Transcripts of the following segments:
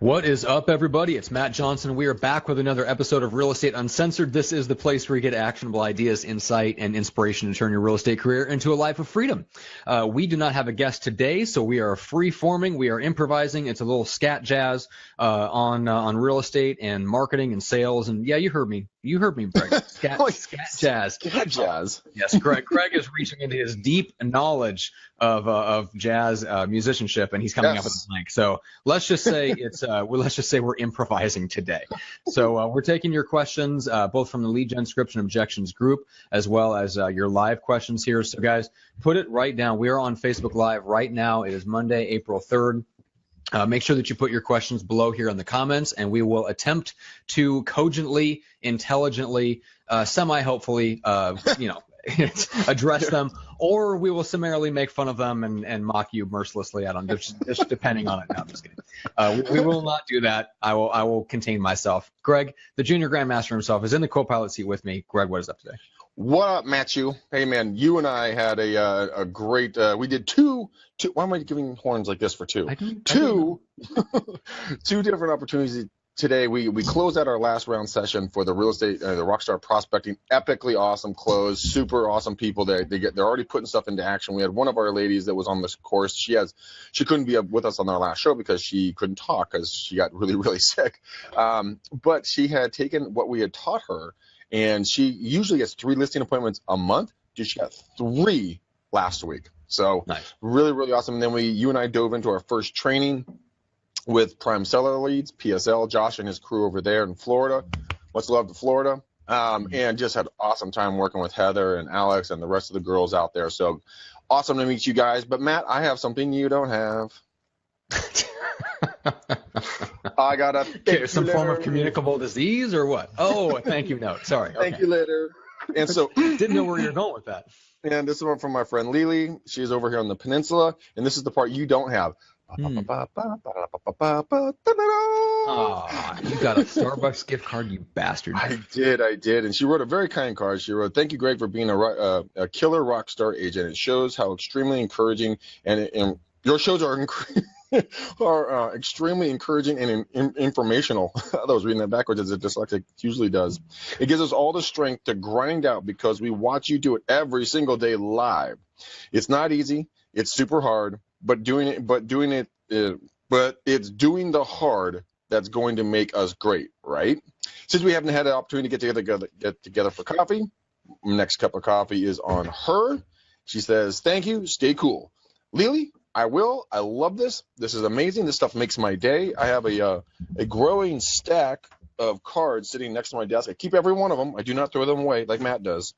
What is up, everybody? It's Matt Johnson. We are back with another episode of Real Estate Uncensored. This is the place where you get actionable ideas, insight, and inspiration to turn your real estate career into a life of freedom. We do not have a guest today, so we are free-forming. We are improvising. It's a little scat jazz on real estate and marketing and sales. And yeah, you heard me. You heard me, Greg. Scat jazz. Scat jazz. Yes, Greg is reaching into his deep knowledge of jazz musicianship, and he's coming up with a blank. So let's just say we're improvising today. So we're taking your questions both from the lead gen scripts and objections group, as well as your live questions here. So guys, put it right down. We are on Facebook Live right now. It is Monday, April 3rd. Make sure that you put your questions below here in the comments, and we will attempt to cogently, intelligently, semi-helpfully, address them, or we will summarily make fun of them and mock you mercilessly at them, just depending on it. No, I'm just kidding. We will not do that. I will contain myself. Greg, the junior grandmaster himself, is in the co-pilot seat with me. Greg, what is up today? What up, Matthew? Hey, man, you and I had a great, we did two, why am I giving horns like this for two? Two different opportunities today. We closed out our last round session for the real estate, the Rockstar Prospecting, epically awesome close, super awesome people. They're already putting stuff into action. We had one of our ladies that was on this course. She couldn't be with us on our last show because she couldn't talk because she got really, really sick. But she had taken what we had taught her, and she usually gets 3 listing appointments a month. Dude, she got 3 last week. So nice. Really, really awesome. And then you and I dove into our first training with Prime Seller Leads, PSL, Josh and his crew over there in Florida. Much love to Florida. And just had an awesome time working with Heather and Alex and the rest of the girls out there. So awesome to meet you guys. But Matt, I have something you don't have. I got a some form of communicable disease or what? Oh, a thank you note. Sorry. Thank you later. And so didn't know where you're going with that. And this is one from my friend Lily. She's over here on the peninsula, and this is the part you don't have. You got a Starbucks gift card, you bastard. I did. And she wrote a very kind card. She wrote, "Thank you, Greg, for being a killer rock star agent. It shows how extremely encouraging and your shows are extremely encouraging and informational." I was reading that backwards, as a dyslexic usually does. "It gives us all the strength to grind out because we watch you do it every single day live. It's not easy. It's super hard, but it's doing the hard that's going to make us great, right? Since we haven't had an opportunity to get together for coffee, next cup of coffee is on her." She says, "Thank you. Stay cool. Lily, I will. I love this. This is amazing. This stuff makes my day. I have a growing stack of cards sitting next to my desk. I keep every one of them. I do not throw them away like Matt does.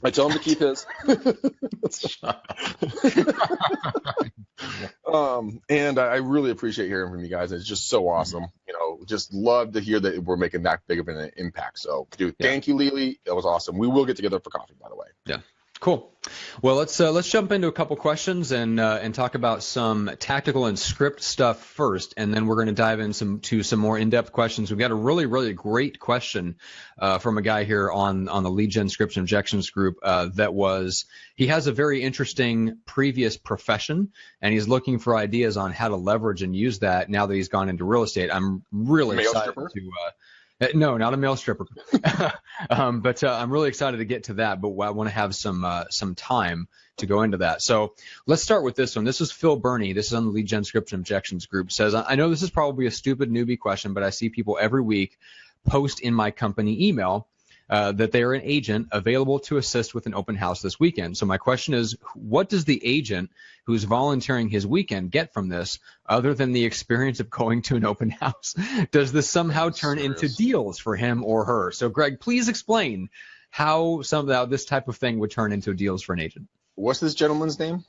I tell him to keep his." And I really appreciate hearing from you guys. It's just so awesome. Just love to hear that we're making that big of an impact. So, dude, Thank you, Lily. That was awesome. We will get together for coffee, by the way. Yeah. Cool. Well, let's jump into a couple questions and talk about some tactical and script stuff first, and then we're going to dive into some more in-depth questions. We've got a really, really great question from a guy here on the lead gen scripts and objections group he has a very interesting previous profession, and he's looking for ideas on how to leverage and use that now that he's gone into real estate. I'm really excited to no, not a male stripper. But I'm really excited to get to that, but I want to have some time to go into that. So let's start with this one. This is Phil Burney. This is on the lead gen scripts and objections group. Says, "I know this is probably a stupid newbie question, but I see people every week post in my company email that they are an agent available to assist with an open house this weekend. So my question is, what does the agent who's volunteering his weekend get from this other than the experience of going to an open house? Does this somehow turn into deals for him or her?" So Greg, please explain how somehow this type of thing would turn into deals for an agent. What's this gentleman's name?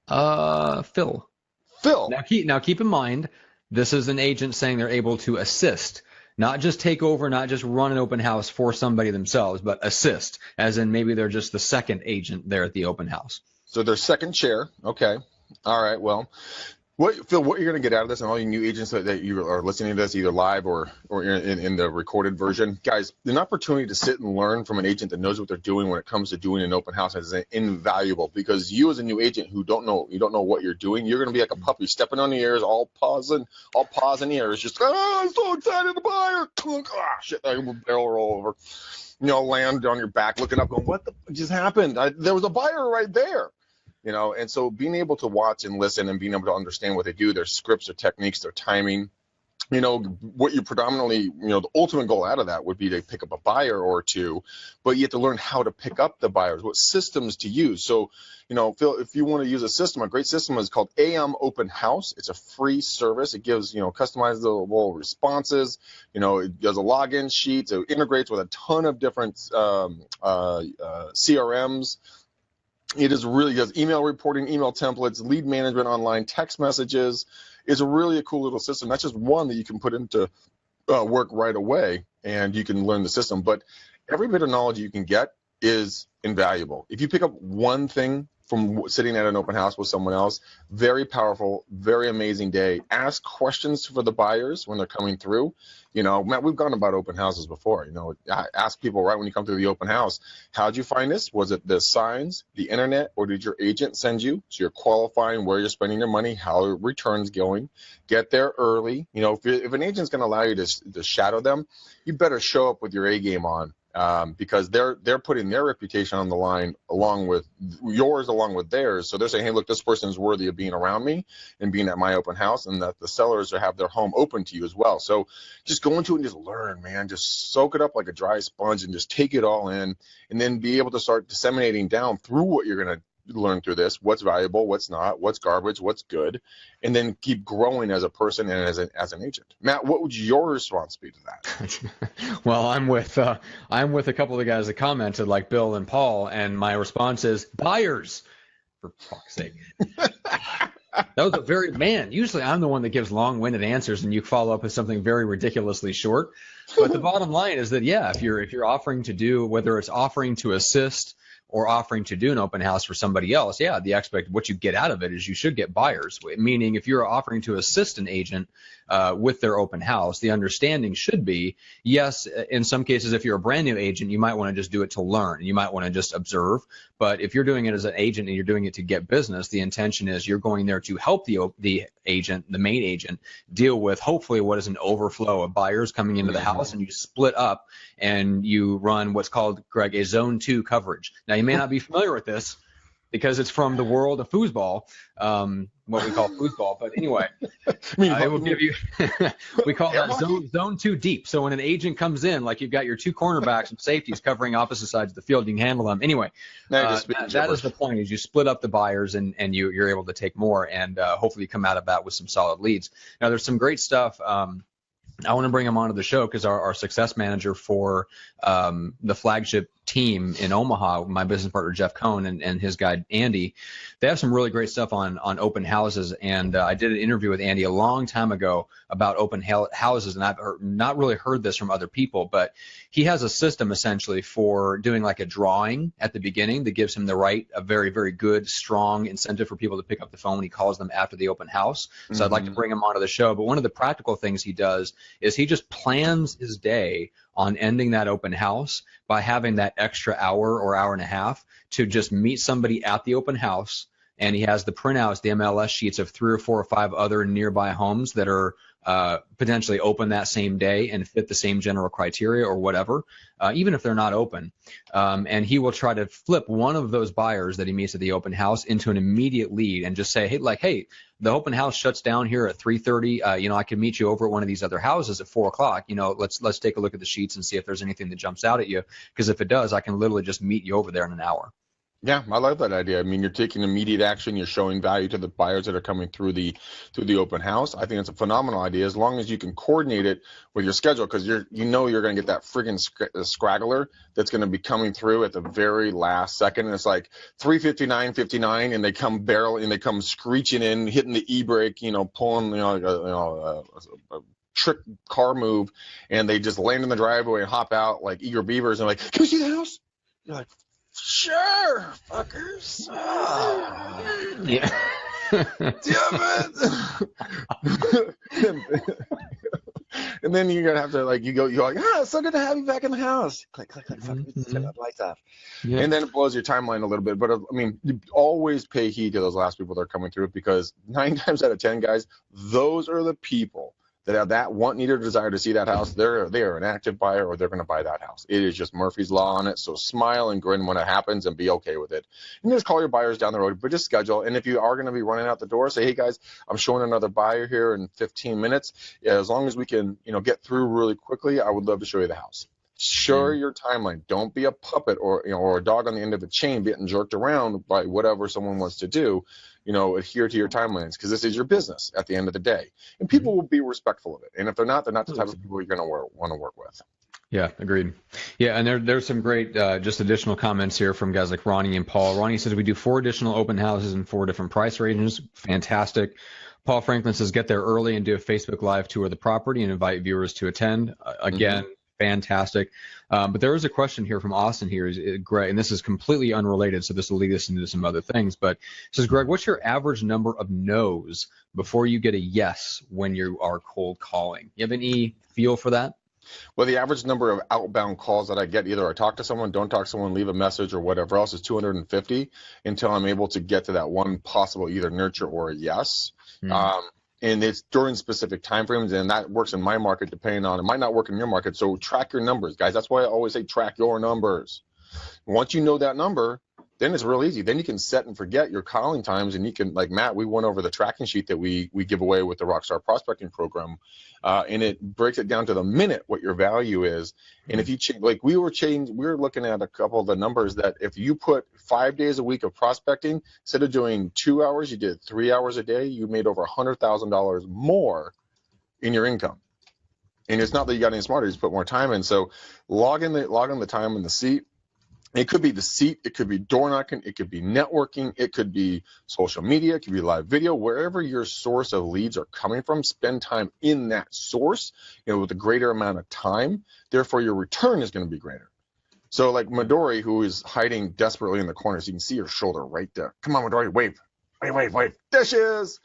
Phil. Phil. Now keep in mind, this is an agent saying they're able to assist. Not just take over, not just run an open house for somebody themselves, but assist, as in maybe they're just the second agent there at the open house. So they're second chair. Okay. All right. Well, Phil, what you're going to get out of this, and all you new agents that you are listening to this, either live or in the recorded version, guys, an opportunity to sit and learn from an agent that knows what they're doing when it comes to doing an open house is invaluable. Because you, as a new agent who don't know what you're doing, you're going to be like a puppy stepping on the ears, all paws and ears, just I'm so excited to buy her. Shit, I will barrel roll over, land on your back, looking up, going, what the fuck just happened? There was a buyer right there. And so being able to watch and listen and being able to understand what they do, their scripts, their techniques, their timing, what you predominantly, the ultimate goal out of that would be to pick up a buyer or two, but you have to learn how to pick up the buyers, what systems to use. So, Phil, if you want to use a system, a great system is called AM Open House. It's a free service. It gives, customizable responses. It does a login sheet. It integrates with a ton of different CRMs. It does email reporting, email templates, lead management online, text messages. It's a really cool little system. That's just one that you can put into work right away, and you can learn the system. But every bit of knowledge you can get is invaluable. If you pick up one thing from sitting at an open house with someone else, very powerful, very amazing day. Ask questions for the buyers when they're coming through. Matt, we've gone about open houses before. Ask people right when you come through the open house, how'd you find this? Was it the signs, the internet, or did your agent send you? So you're qualifying where you're spending your money, how your return's going. Get there early. If an agent's going to allow you to shadow them, you better show up with your A game on. Because they're putting their reputation on the line along with yours, along with theirs. So they're saying, hey, look, this person is worthy of being around me and being at my open house, and that the sellers have their home open to you as well. So just go into it and just learn, man. Just soak it up like a dry sponge and just take it all in, and then be able to start disseminating down through what you're going to learn through this, what's valuable, what's not, what's garbage, what's good, and then keep growing as a person and as an agent. Matt, what would your response be to that? Well, I'm with a couple of the guys that commented, like Bill and Paul, and my response is buyers, for fuck's sake. That was usually I'm the one that gives long-winded answers and you follow up with something very ridiculously short. But the bottom line is that, yeah, if you're offering to do, whether it's offering to assist or offering to do an open house for somebody else, yeah, what you get out of it is you should get buyers. Meaning, if you're offering to assist an agent with their open house, the understanding should be, yes, in some cases, if you're a brand new agent, you might want to just do it to learn. You might want to just observe. But if you're doing it as an agent and you're doing it to get business, the intention is you're going there to help the agent, the main agent, deal with hopefully what is an overflow of buyers coming into the house, and you split up and you run what's called, Greg, a zone 2 coverage. Now, you may not be familiar with this because it's from the world of foosball, what we call foosball. But anyway, it will give you, we call that zone 2 deep. So when an agent comes in, like you've got your two cornerbacks and safeties covering opposite sides of the field, you can handle them. Anyway, that is the point, is you split up the buyers and you're able to take more, and hopefully come out of that with some solid leads. Now, there's some great stuff. I want to bring him onto the show because our success manager for the flagship team in Omaha, my business partner Jeff Cohn and his guy Andy, they have some really great stuff on open houses. And I did an interview with Andy a long time ago about open houses, and I've not really heard this from other people, but he has a system essentially for doing like a drawing at the beginning that gives him a very, very good, strong incentive for people to pick up the phone when he calls them after the open house. So I'd like to bring him onto the show. But one of the practical things he does is he just plans his day on ending that open house by having that extra hour or hour and a half to just meet somebody at the open house. And he has the printouts, the MLS sheets of 3 or 4 or 5 other nearby homes that are potentially open that same day and fit the same general criteria or whatever, even if they're not open. And he will try to flip one of those buyers that he meets at the open house into an immediate lead and just say, hey, the open house shuts down here at 3:30. I can meet you over at one of these other houses at 4 o'clock. Let's take a look at the sheets and see if there's anything that jumps out at you. Because if it does, I can literally just meet you over there in an hour. Yeah, I love that idea. I mean, you're taking immediate action. You're showing value to the buyers that are coming through the open house. I think it's a phenomenal idea, as long as you can coordinate it with your schedule, because you're going to get that friggin' scraggler that's going to be coming through at the very last second. And it's like 3:59, and they come barreling, and they come screeching in, hitting the e-brake, pulling, a trick car move, and they just land in the driveway and hop out like eager beavers and like, can we see the house? You're like, sure, fuckers. Yeah. Damn it! And then you're gonna have to you're like, it's so good to have you back in the house. Click, click, click, fuck, let's turn the lights off. Yeah. And then it blows your timeline a little bit. But I mean, you always pay heed to those last people that are coming through, because 9 times out of 10, guys, those are the people that have that want, need, or desire to see that house. They are an active buyer, or they're going to buy that house. It is just Murphy's Law on it. So smile and grin when it happens and be okay with it. And just call your buyers down the road, but just schedule. And if you are going to be running out the door, say, hey guys, I'm showing another buyer here in 15 minutes. Yeah, as long as we can, get through really quickly, I would love to show you the house. Sure, your timeline. Don't be a puppet or a dog on the end of a chain getting jerked around by whatever someone wants to do. Adhere to your timelines, because this is your business at the end of the day. And people will be respectful of it. And if they're not the type of people you're going to want to work with. Yeah, agreed. Yeah, and there's some great just additional comments here from guys like Ronnie and Paul. Ronnie says we do 4 additional open houses in 4 different price ranges. Fantastic. Paul Franklin says get there early and do a Facebook Live tour of the property and invite viewers to attend. Again, fantastic. But there is a question here from Austin here, Greg, and this is completely unrelated, so this will lead us into some other things. But it says, Greg, what's your average number of no's before you get a yes when you are cold calling? You have any feel for that? Well, the average number of outbound calls that I get, either I talk to someone, don't talk to someone, leave a message, or whatever else, is 250 until I'm able to get to that one possible either nurture or a yes. And it's during specific time frames, and that works in my market depending on, it might not work in your market. So track your numbers, guys. That's why I always say track your numbers. Once you know that number, then it's real easy. Then you can set and forget your calling times, and you can, like Matt, we went over the tracking sheet that we give away with the Rockstar Prospecting Program, and it breaks it down to the minute what your value is. And if you we were looking at a couple of the numbers that if you put 5 days a week of prospecting, instead of doing 2 hours, you did 3 hours a day, you made over $100,000 more in your income. And it's not that you got any smarter, you just put more time in. So log in the time in the seat. It could be the seat, it could be door knocking, it could be networking, it could be social media, it could be live video. Wherever your source of leads are coming from, spend time in that source, with a greater amount of time. Therefore, your return is going to be greater. So like Midori, who is hiding desperately in the corners, you can see her shoulder right there. Come on, Midori, wave. Wave. There she is.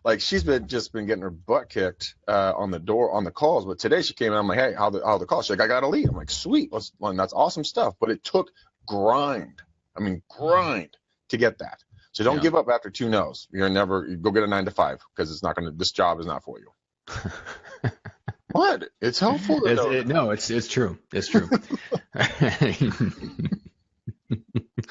Like, she's been getting her butt kicked on the calls. But today she came in, I'm like, hey, how the call? She's like, I got a lead. I'm like, sweet, that's awesome stuff. But it took grind to get that. So don't give up after 2 no's. You're never go get a 9 to 5, because this job is not for you. What? It's helpful. No, it's true. It's true.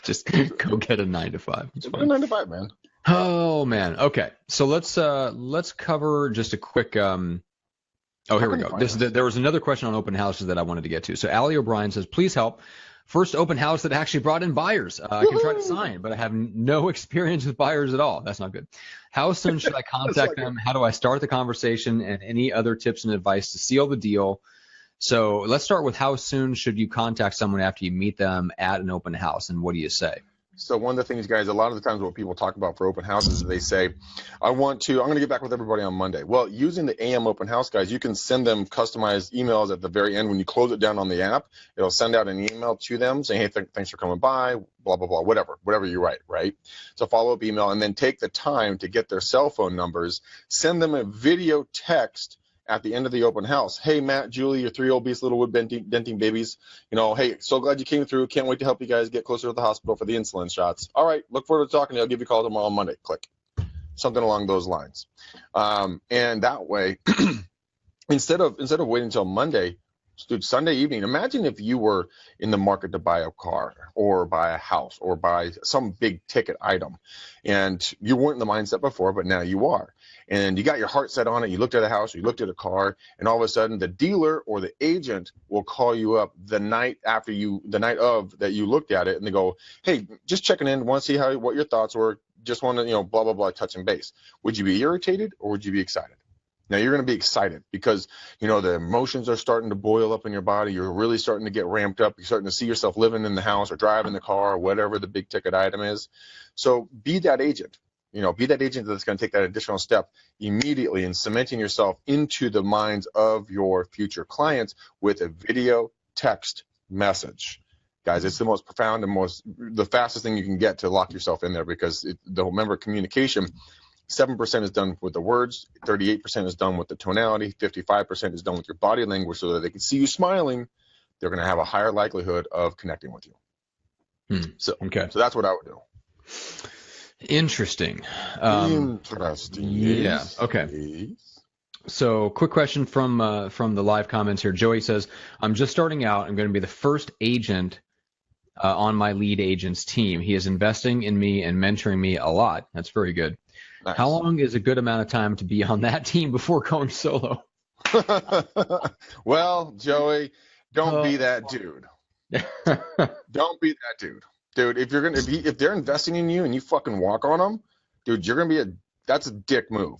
Just go get a 9 to 5. It's fine. 9 to 5, man. Oh man. Okay. So let's cover just a quick here we go. There was another question on open houses that I wanted to get to. So Allie O'Brien says, please help. First open house that actually brought in buyers. I can try to sign, but I have no experience with buyers at all. That's not good. How soon should I contact them? How do I start the conversation? And any other tips and advice to seal the deal? So let's start with, how soon should you contact someone after you meet them at an open house, and what do you say? So one of the things, guys, a lot of the times what people talk about for open houses is they say, I'm going to get back with everybody on Monday. Well, using the AM open house, guys, you can send them customized emails at the very end. When you close it down on the app, it'll send out an email to them saying, hey, thanks for coming by, blah, blah, blah, whatever you write, right? So follow-up email, and then take the time to get their cell phone numbers, send them a video text at the end of the open house. Hey, Matt, Julie, your 3 obese little wood denting babies. Hey, so glad you came through. Can't wait to help you guys get closer to the hospital for the insulin shots. All right, look forward to talking to you. I'll give you a call tomorrow on Monday. Click. Something along those lines. And that way, instead of waiting until Monday, dude, Sunday evening, imagine if you were in the market to buy a car or buy a house or buy some big ticket item, and you weren't in the mindset before, but now you are. And you got your heart set on it, you looked at a house, you looked at a car, and all of a sudden the dealer or the agent will call you up the night of that you looked at it, and they go, hey, just checking in, want to see what your thoughts were, just want to, blah, blah, blah, touching base. Would you be irritated or would you be excited? Now you're going to be excited because, the emotions are starting to boil up in your body. You're really starting to get ramped up. You're starting to see yourself living in the house or driving the car or whatever the big ticket item is. So be that agent. Be that agent that's going to take that additional step immediately in cementing yourself into the minds of your future clients with a video text message. Guys, it's the most profound and the fastest thing you can get to lock yourself in there, because remember, communication 7% is done with the words, 38% is done with the tonality, 55% is done with your body language so that they can see you smiling. They're going to have a higher likelihood of connecting with you. So that's what I would do. Interesting. Interesting. Yeah. Okay. So quick question from the live comments here. Joey says, I'm just starting out. I'm going to be the first agent on my lead agent's team. He is investing in me and mentoring me a lot. That's very good. Nice. How long is a good amount of time to be on that team before going solo? Well, Joey, don't be that dude. Don't be that dude. Dude, if they're investing in you and you fucking walk on them, dude, you're gonna be that's a dick move.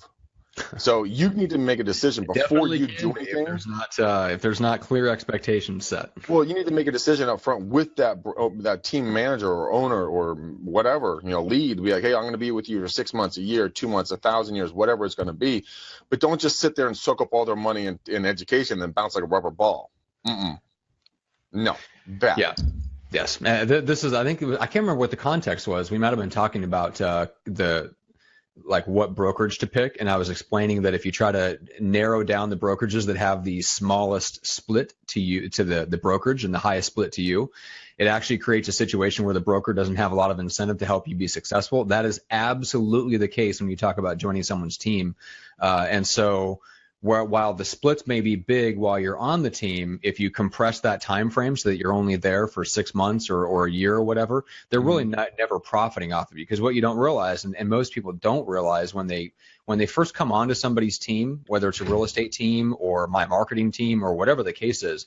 So you need to make a decision before you do anything. If there's not clear expectations set. Well, you need to make a decision up front with that team manager or owner or whatever, lead. Be like, hey, I'm going to be with you for 6 months, a year, 2 months, 1,000 years, whatever it's going to be. But don't just sit there and soak up all their money in education and then bounce like a rubber ball. No, bad. Yeah. Yes. This is, I can't remember what the context was. We might have been talking about what brokerage to pick, and I was explaining that if you try to narrow down the brokerages that have the smallest split to the brokerage and the highest split to you, it actually creates a situation where the broker doesn't have a lot of incentive to help you be successful. That is absolutely the case when you talk about joining someone's team. And so while the splits may be big while you're on the team, if you compress that time frame so that you're only there for 6 months or a year or whatever, they're really never profiting off of you. Because what you don't realize, and most people don't realize when they first come onto somebody's team, whether it's a real estate team or my marketing team or whatever the case is,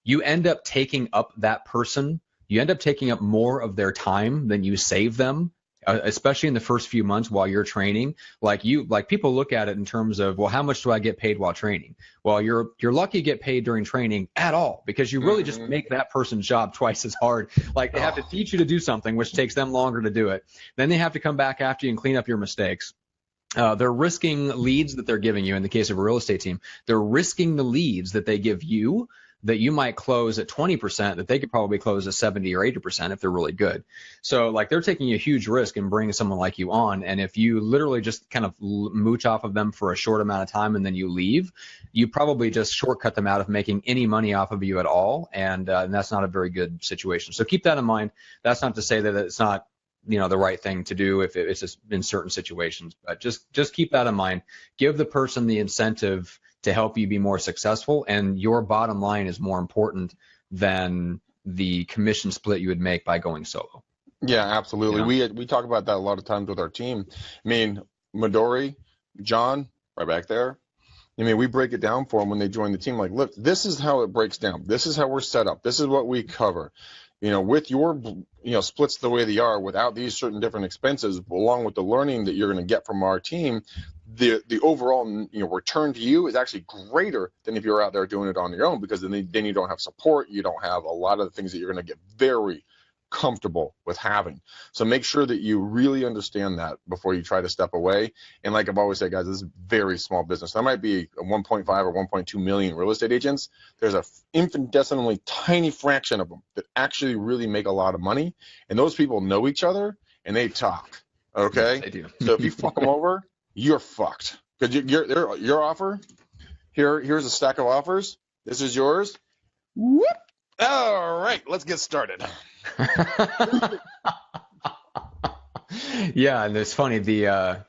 you end up taking up that person. You end up taking up more of their time than you save them. Especially in the first few months while you're training, like people look at it in terms of, well, how much do I get paid while training? Well, you're lucky to get paid during training at all, because you really just make that person's job twice as hard. Like, they have to teach you to do something, which takes them longer to do it. Then they have to come back after you and clean up your mistakes. They're risking leads that they're giving you. In the case of a real estate team, they're risking the leads that they give you that you might close at 20% that they could probably close at 70 or 80% if they're really good. So they're taking a huge risk in bringing someone like you on. And if you literally just kind of mooch off of them for a short amount of time and then you leave, you probably just shortcut them out of making any money off of you at all. And that's not a very good situation. So keep that in mind. That's not to say that it's not, the right thing to do if it's just in certain situations, but just keep that in mind. Give the person the incentive to help you be more successful, and your bottom line is more important than the commission split you would make by going solo. Yeah, absolutely. We talk about that a lot of times with our team. I mean, Midori, John, right back there. I mean, we break it down for them when they join the team. Like, look, this is how it breaks down. This is how we're set up. This is what we cover. With your, splits the way they are, without these certain different expenses, along with the learning that you're going to get from our team, the overall, return to you is actually greater than if you're out there doing it on your own, because then you don't have support. You don't have a lot of the things that you're going to get very comfortable with having. So make sure that you really understand that before you try to step away. And like I've always said, guys, this is very small business. There might be a 1.5 or 1.2 million real estate agents. There's a infinitesimally tiny fraction of them that actually really make a lot of money. And those people know each other and they talk. Okay? Yes, they do. So if you fuck them over, you're fucked. Because your offer, here's a stack of offers. This is yours. Whoop. All right, let's get started. Yeah, and it's funny, the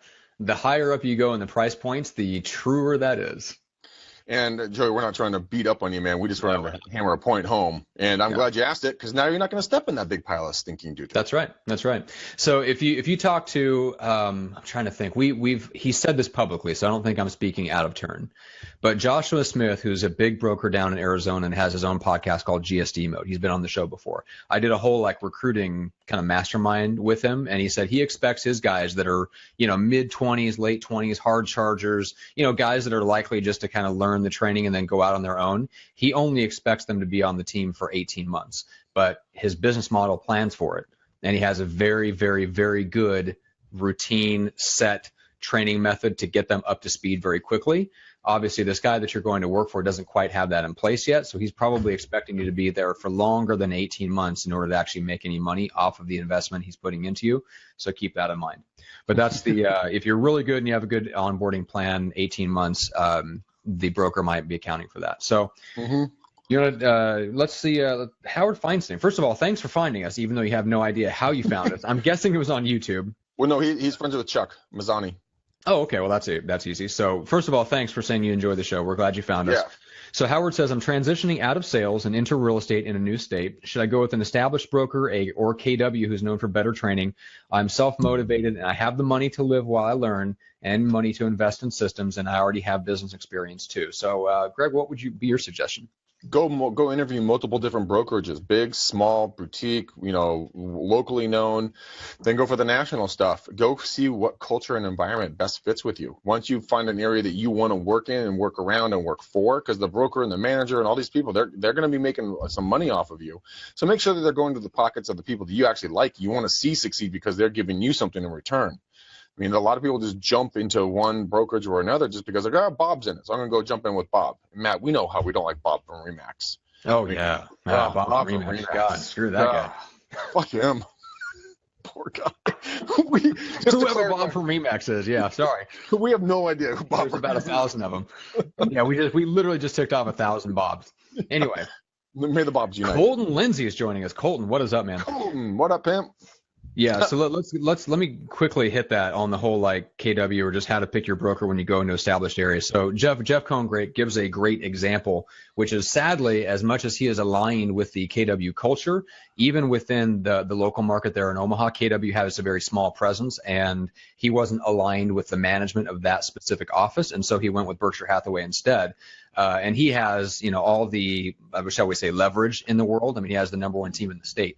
higher up you go in the price points, the truer that is. And Joey, we're not trying to beat up on you, man. We just want to hammer a point home. And I'm glad you asked it, because now you're not going to step in that big pile of stinking doo-doo. That's right. That's right. So if you talk to, I'm trying to think, he said this publicly, so I don't think I'm speaking out of turn. But Joshua Smith, who's a big broker down in Arizona and has his own podcast called GSD Mode. He's been on the show before. I did a whole recruiting kind of mastermind with him, and he said he expects his guys that are, mid 20s, late 20s, hard chargers, guys that are likely just to kind of learn the training and then go out on their own. He only expects them to be on the team for 18 months, but his business model plans for it. And he has a very, very, very good routine set training method to get them up to speed very quickly. Obviously, this guy that you're going to work for doesn't quite have that in place yet, so he's probably expecting you to be there for longer than 18 months in order to actually make any money off of the investment he's putting into you. So keep that in mind. But that's the if you're really good and you have a good onboarding plan, 18 months, the broker might be accounting for that. So. Let's see, Howard Feinstein. First of all, thanks for finding us, even though you have no idea how you found us. I'm guessing it was on YouTube. Well, no, he's friends with Chuck Mazzani. Oh, okay. Well, that's easy. So first of all, thanks for saying you enjoy the show. We're glad you found us. So Howard says, I'm transitioning out of sales and into real estate in a new state. Should I go with an established broker or KW who's known for better training? I'm self-motivated and I have the money to live while I learn and money to invest in systems, and I already have business experience too. So, Greg, what would be your suggestion? Go interview multiple different brokerages, big, small, boutique, locally known. Then go for the national stuff. Go see what culture and environment best fits with you. Once you find an area that you want to work in and work around and work for, because the broker and the manager and all these people, they're going to be making some money off of you. So make sure that they're going to the pockets of the people that you actually like, you want to see succeed, because they're giving you something in return. I mean, a lot of people just jump into one brokerage or another just because they're like, Bob's in it, so I'm going to go jump in with Bob. And Matt, we know how we don't like Bob from Remax. Oh, yeah. Bob from Remax. God, screw that guy. Fuck him. Poor guy. Whoever Bob from Remax is, yeah, sorry. We have no idea who Bob is. There's about 1,000 of them. Yeah, we literally just ticked off 1,000 Bobs. Anyway. May the Bobs unite. Colton Lindsay is joining us. Colton, what is up, man? Colton, what up, pimp? Yeah, so let me quickly hit that on the whole like KW or just how to pick your broker when you go into established areas. So Jeff Cohn gives a great example, which is sadly, as much as he is aligned with the KW culture, even within the local market there in Omaha, KW has a very small presence, and he wasn't aligned with the management of that specific office, and so he went with Berkshire Hathaway instead. And he has, all the, shall we say, leverage in the world. I mean, he has the #1 team in the state.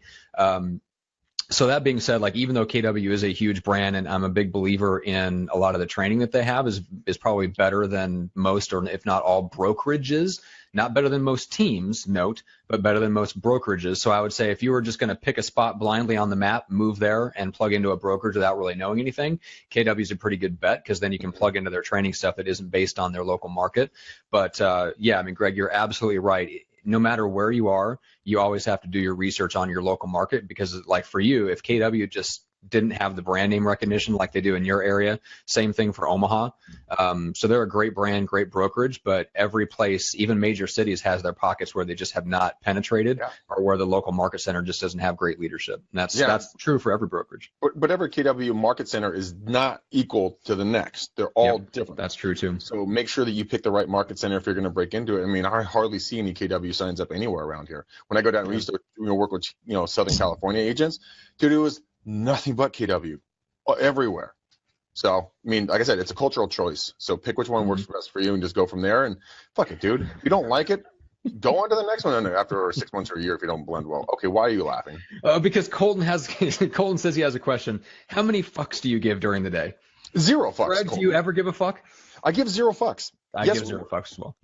So that being said, like even though KW is a huge brand and I'm a big believer in a lot of the training that they have is probably better than most, or if not all, brokerages. Not better than most teams, note, but better than most brokerages. So I would say if you were just going to pick a spot blindly on the map, move there and plug into a brokerage without really knowing anything, KW is a pretty good bet because then you can plug into their training stuff that isn't based on their local market. But yeah, I mean, Greg, you're absolutely right. No matter where you are, you always have to do your research on your local market because, like for you, if KW just didn't have the brand name recognition like they do in your area, same thing for Omaha. So they're a great brand, great brokerage, but every place, even major cities, has their pockets where they just have not penetrated or where the local market center just doesn't have great leadership. And that's true for every brokerage. But every KW market center is not equal to the next. They're all different. That's true too. So make sure that you pick the right market center if you're going to break into it. I mean, I hardly see any KW signs up anywhere around here. When I go down, we used to work with Southern California agents. Dude, it was nothing but KW everywhere. So, I mean, like I said, it's a cultural choice. So pick which one works best for you and just go from there. And fuck it, dude. If you don't like it, go on to the next one after 6 months or a year if you don't blend well. Okay, why are you laughing? Because Colton says he has a question. How many fucks do you give during the day? 0 fucks. Greg, do you ever give a fuck? I give 0 fucks. I give 0 fucks as well.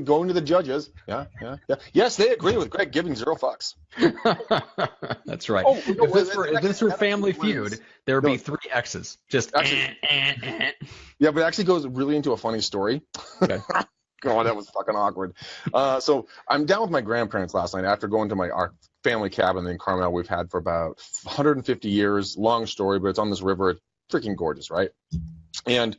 Going to the judges. Yeah. Yes, they agree with Greg giving 0 fucks. That's right. Oh, if this were Family Feud, there would be 3 X's. Just actually, yeah, but it actually goes really into a funny story. Okay. God, that was fucking awkward. So I'm down with my grandparents last night after going to our family cabin in Carmel we've had for about 150 years. Long story, but it's on this river. It's freaking gorgeous, right? And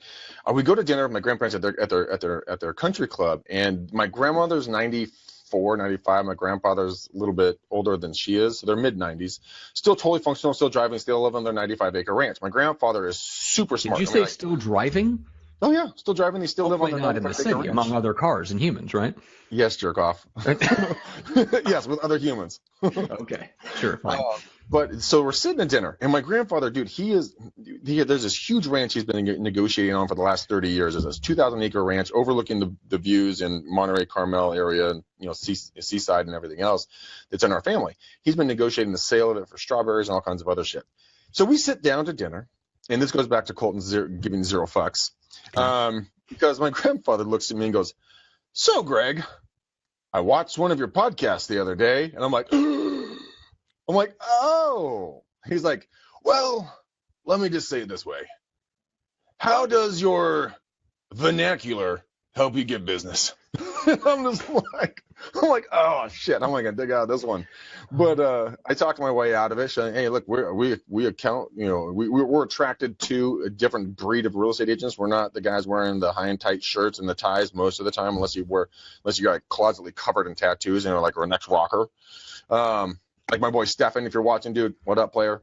we go to dinner with my grandparents at their country club, and my grandmother's 94, 95. My grandfather's a little bit older than she is. So they're mid-90s, still totally functional, still driving, still live on their 95-acre ranch. My grandfather is super smart. Did you say still driving? Oh yeah, still driving. They still live on their not in the city, ranch. Among other cars and humans, right? Yes, jerk off. Yes, with other humans. Okay, sure, fine. But so we're sitting at dinner, and my grandfather, dude, there's this huge ranch he's been negotiating on for the last 30 years. There's this 2,000-acre ranch overlooking the views in Monterey, Carmel area, and seaside and everything else that's in our family. He's been negotiating the sale of it for strawberries and all kinds of other shit. So we sit down to dinner, and this goes back to Colton giving 0 fucks, because my grandfather looks at me and goes, "So, Greg, I watched one of your podcasts the other day," and I'm like, oh. He's like, "Well, let me just say it this way. how does your vernacular help you get business? I'm like, oh shit, I'm not gonna dig out this one. But I talked my way out of it, saying, hey, look, we account, we're attracted to a different breed of real estate agents. We're not the guys wearing the high and tight shirts and the ties most of the time, unless you got like closetly covered in tattoos, like we're an ex-rocker. Like my boy Stefan, if you're watching, dude, what up, player?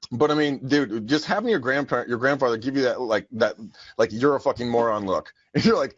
But I mean, dude, just having your grandfather give you that you're a fucking moron look, and you're like,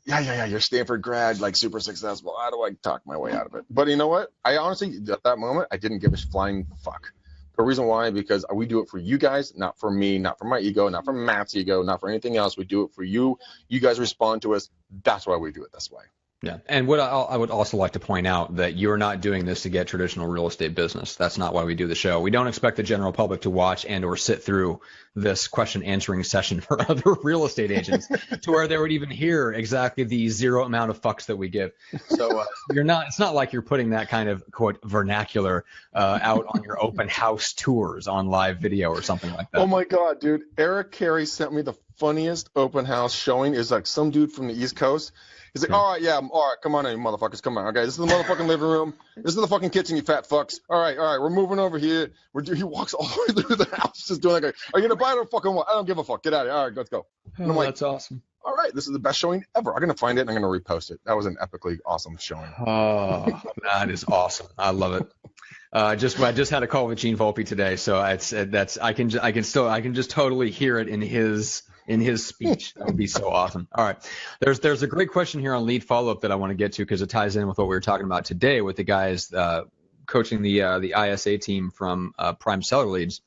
yeah, you're Stanford grad, like super successful. How do I talk my way out of it? But you know what? I honestly, at that moment, I didn't give a flying fuck. The reason why, because we do it for you guys, not for me, not for my ego, not for Matt's ego, not for anything else. We do it for you. You guys respond to us. That's why we do it this way. Yeah, and what I would also like to point out that you're not doing this to get traditional real estate business. That's not why we do the show. We don't expect the general public to watch and or sit through this question answering session for other real estate agents to where they would even hear exactly the zero amount of fucks that we give. So it's not like you're putting that kind of quote vernacular out on your open house tours on live video or something like that. Oh my God, dude. Eric Carey sent me the funniest open house showing. Is like some dude from the East Coast. He's like, all right, come on in, you motherfuckers, come on. Okay, this is the motherfucking living room. This is the fucking kitchen, you fat fucks. All right, we're moving over here. He walks all the way through the house just doing like, are you going to buy it or fucking what? I don't give a fuck. Get out of here. All right, let's go. And I'm like, that's awesome. All right, this is the best showing ever. I'm going to find it and I'm going to repost it. That was an epically awesome showing. Oh, that is awesome. I love it. I just had a call with Gene Volpe today, so I can just totally hear it in his speech. That would be so awesome. All right. There's a great question here on lead follow-up that I want to get to because it ties in with what we were talking about today with the guys coaching the ISA team from Prime Seller Leads.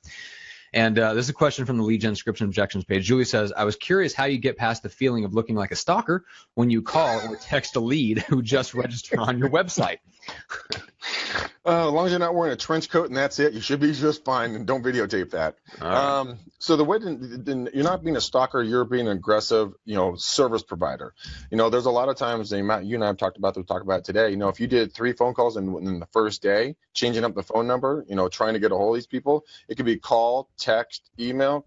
And this is a question from the lead gen description objections page. Julie says, I was curious how you get past the feeling of looking like a stalker when you call or text a lead who just registered on your website. As long as you're not wearing a trench coat and that's it, you should be just fine, and don't videotape that. Right. So the way you're not being a stalker, you're being an aggressive, service provider. There's a lot of times, Matt, you and I have talked about it today. If you did 3 phone calls in the first day, changing up the phone number, trying to get a hold of these people, it could be call, text, email,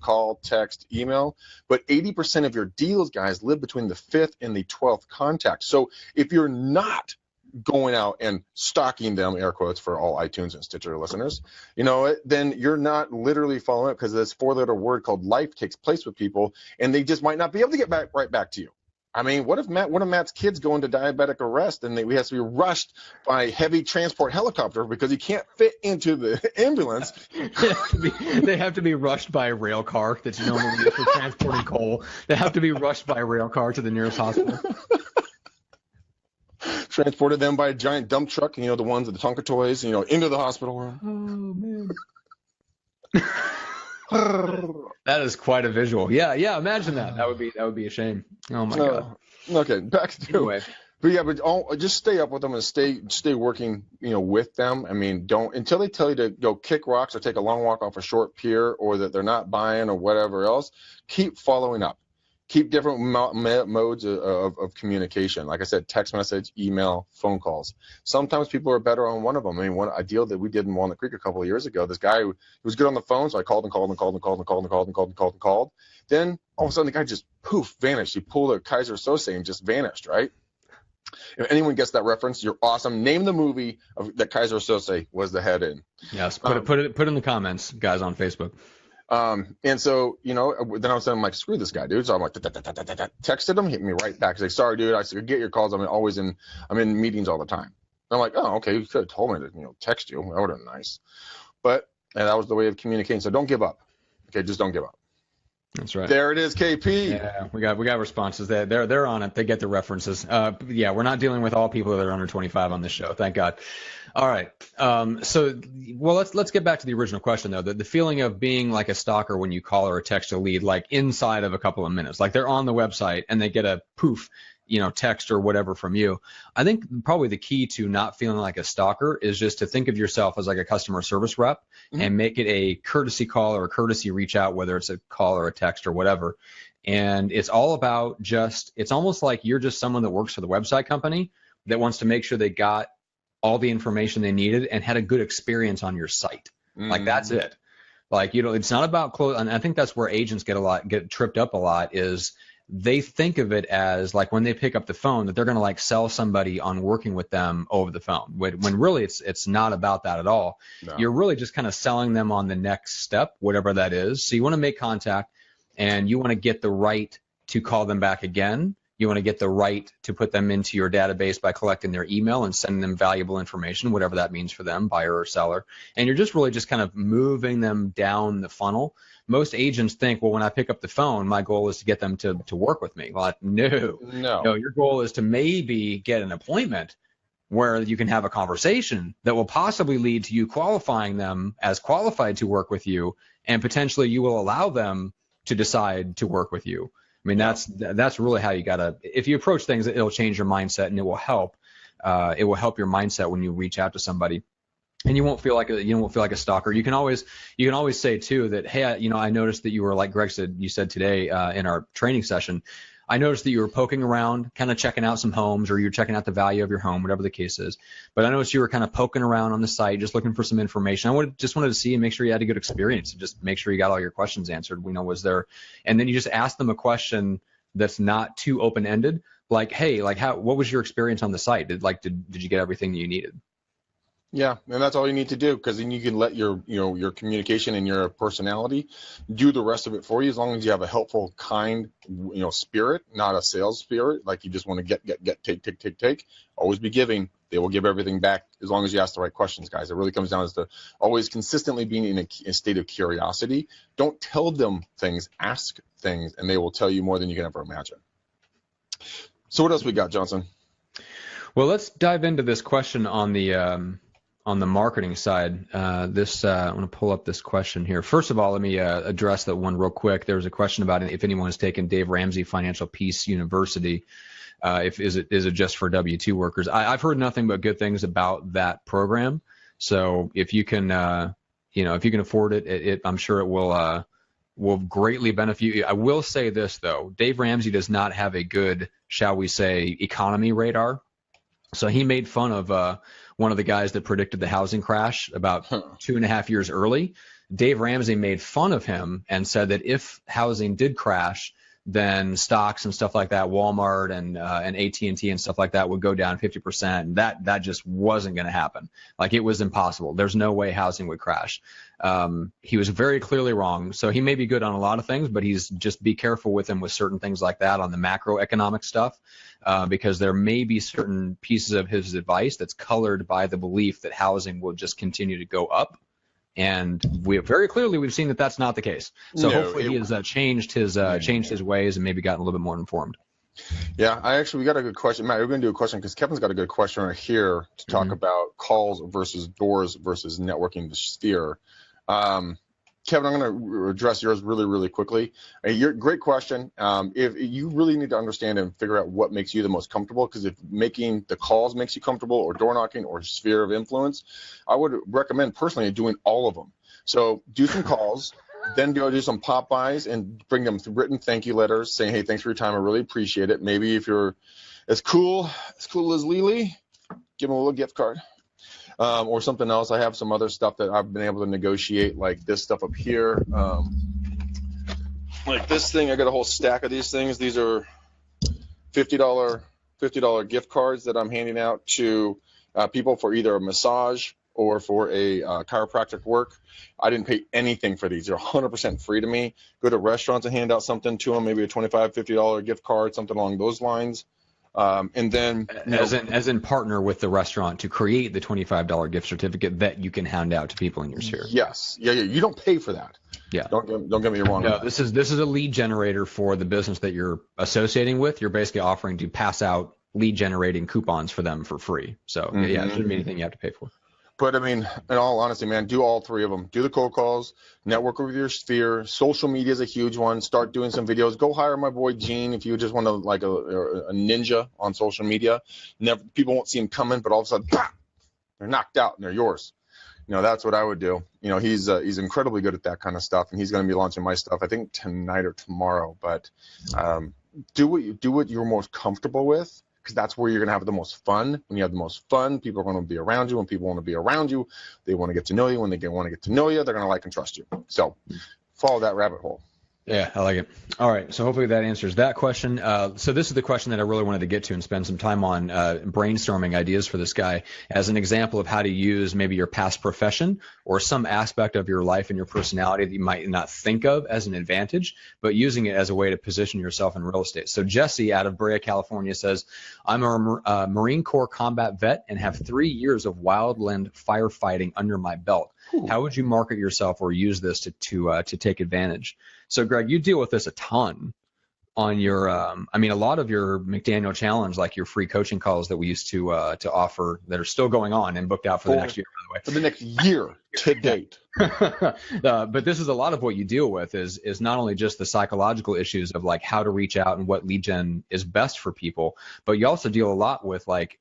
but 80% of your deals, guys, live between the 5th and the 12th contact. So if you're not going out and stalking them, air quotes for all iTunes and Stitcher listeners, then you're not literally following up, because this 4-letter word called life takes place with people, and they just might not be able to get right back to you. I mean, what if one of Matt's kids go into diabetic arrest and we have to be rushed by heavy transport helicopter because he can't fit into the ambulance? They have to be rushed by a rail car that's normally used for transporting coal. They have to be rushed by a rail car to the nearest hospital. Transported them by a giant dump truck, the ones with the Tonka toys, into the hospital room. Oh man. That is quite a visual. Yeah, imagine that. That would be a shame. Oh my God. Okay, back to anyway. But just stay up with them and stay working, with them. I mean, don't, until they tell you to go kick rocks or take a long walk off a short pier, or that they're not buying or whatever else, keep following up. Keep different modes of communication. Like I said, text message, email, phone calls. Sometimes people are better on one of them. I mean, a deal that we did in Walnut Creek a couple of years ago, this guy who was good on the phone, so I called. Then all of a sudden the guy just poof, vanished. He pulled a Kaiser Sose and just vanished, right? If anyone gets that reference, you're awesome. Name the movie that Kaiser Sose was the head in. Yes, put it in the comments, guys, on Facebook. And so, then all of a sudden I'm like, screw this guy, dude. So I'm like, texted him, hit me right back. He's like, sorry, dude. I said, get your calls. I'm in meetings all the time. And I'm like, oh, okay. You could have told me to, text you. That would have been nice. But that was the way of communicating. So don't give up. Okay. Just don't give up. That's right. There it is, KP. Yeah, we got responses. They're on it. They get the references. Yeah, we're not dealing with all people that are under 25 on this show. Thank God. All right. Let's get back to the original question though. The feeling of being like a stalker when you call or text a lead, like inside of a couple of minutes, like they're on the website and they get a poof, text or whatever from you. I think probably the key to not feeling like a stalker is just to think of yourself as like a customer service rep, mm-hmm. and make it a courtesy call or a courtesy reach out, whether it's a call or a text or whatever. And it's all about it's almost like you're just someone that works for the website company that wants to make sure they got all the information they needed and had a good experience on your site. Mm-hmm. Like that's it. Like, it's not about close. And I think that's where agents get tripped up a lot, is they think of it as like when they pick up the phone that they're going to like sell somebody on working with them over the phone, when really it's not about that at all. No. You're really just kind of selling them on the next step, whatever that is. So you want to make contact, and you want to get the right to call them back again. You want to get the right to put them into your database by collecting their email and sending them valuable information, whatever that means for them, buyer or seller. And you're just really just kind of moving them down the funnel. Most agents think, well, when I pick up the phone, my goal is to get them to work with me. Well, no, your goal is to maybe get an appointment where you can have a conversation that will possibly lead to you qualifying them as qualified to work with you, and potentially you will allow them to decide to work with you. I mean, that's really how you gotta. If you approach things, it'll change your mindset, and it will help. It will help your mindset when you reach out to somebody, and you won't feel like a stalker. You can always say too that, hey, I noticed that you were, like Greg said, you said today in our training session, I noticed that you were poking around, kind of checking out some homes, or you're checking out the value of your home, whatever the case is. But I noticed you were kind of poking around on the site, just looking for some information. I just wanted to see and make sure you had a good experience, and just make sure you got all your questions answered. Was there, and then you just ask them a question that's not too open-ended, like, hey, like what was your experience on the site? Did you get everything you needed? Yeah, and that's all you need to do, because then you can let your communication and your personality do the rest of it for you, as long as you have a helpful, kind, spirit, not a sales spirit, like you just want to get, take. Always be giving. They will give everything back as long as you ask the right questions, guys. It really comes down to always consistently being in a state of curiosity. Don't tell them things, ask things, and they will tell you more than you can ever imagine. So what else we got, Johnson? Well, let's dive into this question on the marketing side. I want to pull up this question here. First of all, let me address that one real quick. There was a question about if anyone has taken Dave Ramsey Financial Peace University. Is it just for W-2 workers? I've heard nothing but good things about that program. So if you can, if you can afford it, I'm sure it will greatly benefit you. I will say this though: Dave Ramsey does not have a good, shall we say, economy radar. So he made fun of one of the guys that predicted the housing crash about 2.5 years early. Dave Ramsey made fun of him and said that if housing did crash, then stocks and stuff like that, Walmart and AT&T and stuff like that, would go down 50%. And that just wasn't going to happen. Like, it was impossible. There's no way housing would crash. He was very clearly wrong. So he may be good on a lot of things, but just be careful with him with certain things like that on the macroeconomic stuff, because there may be certain pieces of his advice that's colored by the belief that housing will just continue to go up. And we've seen that that's not the case. So hopefully he has changed his ways and maybe gotten a little bit more informed. Yeah, we got a good question. Matt, we're going to do a question because Kevin's got a good question right here to talk about calls versus doors versus networking the sphere. Kevin, I'm going to address yours really, really quickly. Great question. If you really need to understand and figure out what makes you the most comfortable, because if making the calls makes you comfortable, or door knocking, or sphere of influence, I would recommend personally doing all of them. So do some calls, then go do some pop-bys and bring them written thank you letters saying, hey, thanks for your time. I really appreciate it. Maybe if you're as cool as Lily, give them a little gift card. Or something else. I have some other stuff that I've been able to negotiate, like this stuff up here. Like this thing, I got a whole stack of these things. These are $50 gift cards that I'm handing out to people for either a massage or for a chiropractic work. I didn't pay anything for these. They're 100% free to me. Go to restaurants and hand out something to them, maybe a $25, $50 gift card, something along those lines. And then as in partner with the restaurant to create the $25 gift certificate that you can hand out to people in your sphere. Yes. Yeah. You don't pay for that. Yeah. Don't get me wrong. No, this is a lead generator for the business that you're associating with. You're basically offering to pass out lead generating coupons for them for free. So yeah, it shouldn't be anything you have to pay for. But I mean, in all honesty, man, do all three of them. Do the cold calls, network with your sphere. Social media is a huge one. Start doing some videos. Go hire my boy Gene if you just want to, like a ninja on social media. People won't see him coming, but all of a sudden, bah, they're knocked out and they're yours. That's what I would do. He's incredibly good at that kind of stuff, and he's going to be launching my stuff, I think tonight or tomorrow. But do what you're most comfortable with. because that's where you're going to have the most fun. When you have the most fun, people are going to be around you. When people want to be around you, they want to get to know you. When they want to get to know you, they're going to like and trust you. So follow that rabbit hole. Yeah, I like it. All right, so hopefully that answers that question. So this is the question that I really wanted to get to and spend some time on brainstorming ideas for this guy as an example of how to use maybe your past profession or some aspect of your life and your personality that you might not think of as an advantage, but using it as a way to position yourself in real estate. So Jesse out of Brea, California says, I'm a Marine Corps combat vet and have 3 years of wildland firefighting under my belt. Ooh. How would you market yourself or use this to take advantage? So, Greg, you deal with this a ton on your, I mean, a lot of your McDaniel Challenge, like your free coaching calls that we used to offer that are still going on and booked out for the next year, by the way. For the next year to date. But this is a lot of what you deal with is not only just the psychological issues of like how to reach out and what lead gen is best for people, but you also deal a lot with like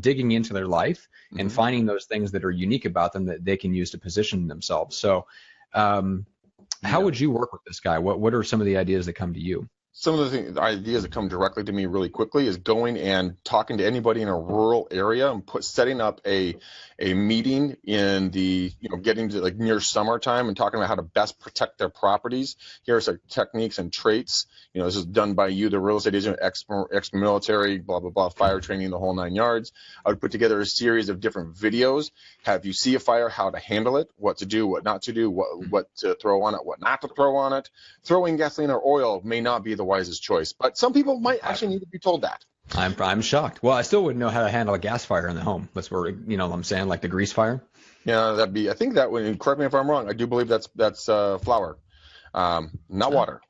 digging into their life and finding those things that are unique about them that they can use to position themselves. So, how would you work with this guy? What are some of the ideas that come to you? Some of the ideas that come directly to me really quickly is going and talking to anybody in a rural area and setting up a meeting in the, getting to like near summertime and talking about how to best protect their properties. Here are some techniques and traits. This is done by you, the real estate agent, ex-military, blah, blah, blah, fire training, the whole 9 yards. I would put together a series of different videos. Have you see a fire, how to handle it, what to do, what not to do, what to throw on it, what not to throw on it. Throwing gasoline or oil may not be the wisest choice, but some people might actually need to be told that. I'm shocked. Well, I still wouldn't know how to handle a gas fire in the home. That's where, what I'm saying, like the grease fire. Yeah, I think that would, correct me if I'm wrong, I do believe that's flour, not water.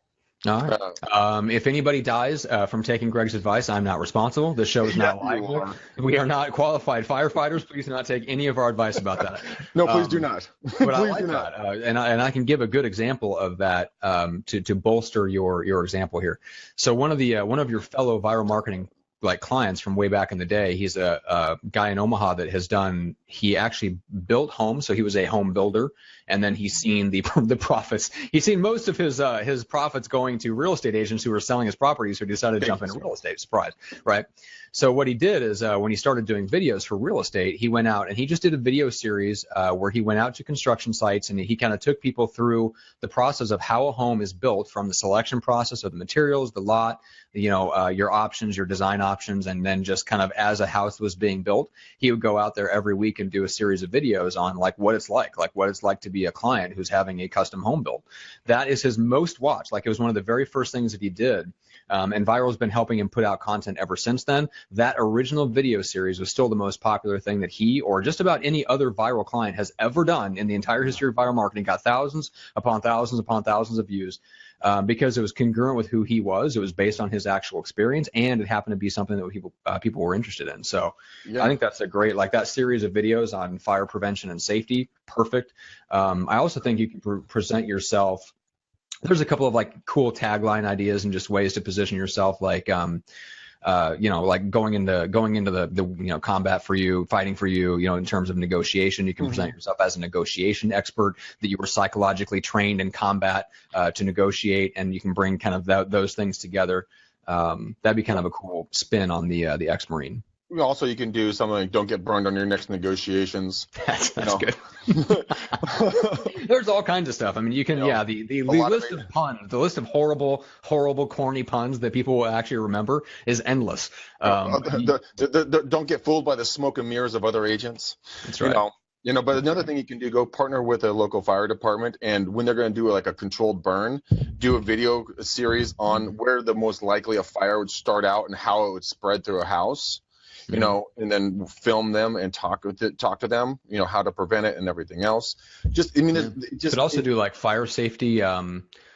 All right. If anybody dies from taking Greg's advice, I'm not responsible. The show is not live. We are not qualified firefighters. Please do not take any of our advice about that. No, please do not. But I like that. And I can give a good example of that to bolster your example here. So one of your fellow viral marketing clients from way back in the day, he's a guy in Omaha that he actually built homes. So he was a home builder, and then he's seen the profits. He's seen most of his profits going to real estate agents who were selling his properties who decided to jump into real estate. Surprise, right? So what he did is when he started doing videos for real estate, he went out and he just did a video series where he went out to construction sites and he kind of took people through the process of how a home is built, from the selection process of the materials, the lot, your options, your design options, and then just kind of as a house was being built, he would go out there every week and do a series of videos on what it's like to be a client who's having a custom home built. That is his most watched. It was one of the very first things that he did. And Viral's been helping him put out content ever since then. That original video series was still the most popular thing that he or just about any other viral client has ever done in the entire history of viral marketing. Got thousands upon thousands upon thousands of views because it was congruent with who he was. It was based on his actual experience, and it happened to be something that people were interested in. So yeah. I think that's a great, that series of videos on fire prevention and safety, perfect. I also think you can present yourself. There's a couple of cool tagline ideas and just ways to position yourself, going into the combat for you, fighting for you, in terms of negotiation. You can present yourself as a negotiation expert, that you were psychologically trained in combat to negotiate, and you can bring kind of those things together. That'd be kind of a cool spin on the ex-Marine. Also, you can do something like don't get burned on your next negotiations. That's good. There's all kinds of stuff. I mean, you can, the list of puns, the list of horrible, corny puns that people will actually remember is endless. Don't get fooled by the smoke and mirrors of other agents. That's right. But another thing you can do, go partner with a local fire department, and when they're going to do a controlled burn, do a video series on where the most likely a fire would start out and how it would spread through a house. And then film them and talk to them, how to prevent it and everything else. Could also do fire safety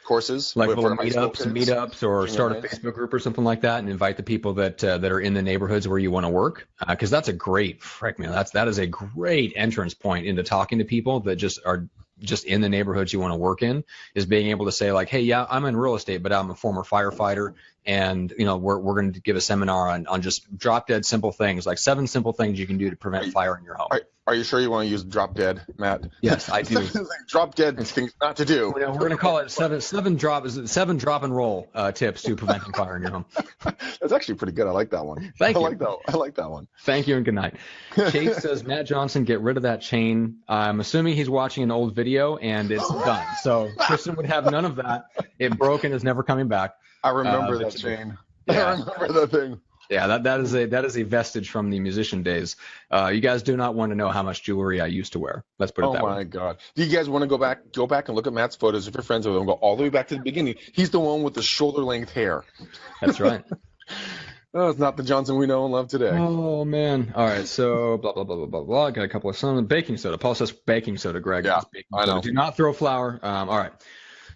courses, little meetups, or start a Facebook group or something like that, and invite the people that are in the neighborhoods where you want to work, because that's a great that is a great entrance point into talking to people that just are just in the neighborhoods you want to work in, is being able to say hey, yeah, I'm in real estate, but I'm a former firefighter. And, we're going to give a seminar on just drop dead simple things, like 7 simple things you can do to prevent fire in your home. Are you sure you want to use drop dead, Matt? Yes, I do. Drop dead things not to do. We're going to call it seven drop and roll tips to preventing fire in your home. That's actually pretty good. I like that one. Thank you. I like that one. Thank you and good night. Kate says, Matt Johnson, get rid of that chain. I'm assuming he's watching an old video and it's done. So Kristen would have none of that. It broke and is never coming back. I remember that chain. Yeah. I remember that thing. Yeah, that is a vestige from the musician days. You guys do not want to know how much jewelry I used to wear. Let's put it that way. Oh my God! Do you guys want to go back and look at Matt's photos if you're friends with him? Go all the way back to the beginning. He's the one with the shoulder length hair. That's right. Oh, it's not the Johnson we know and love today. Oh man! All right, so blah blah blah blah blah blah. Got a couple of some baking soda. Paul says baking soda. Greg. Yeah, I know. Do not throw flour. All right.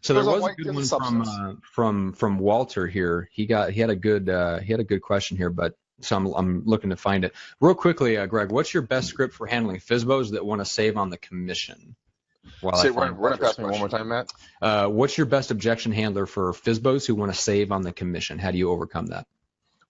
So there was a good one from Walter here. He had a good question here, but so I'm looking to find it real quickly. Greg, what's your best script for handling Fizbos that want to save on the commission? Run it past me one more time, Matt. What's your best objection handler for Fizbos who want to save on the commission? How do you overcome that?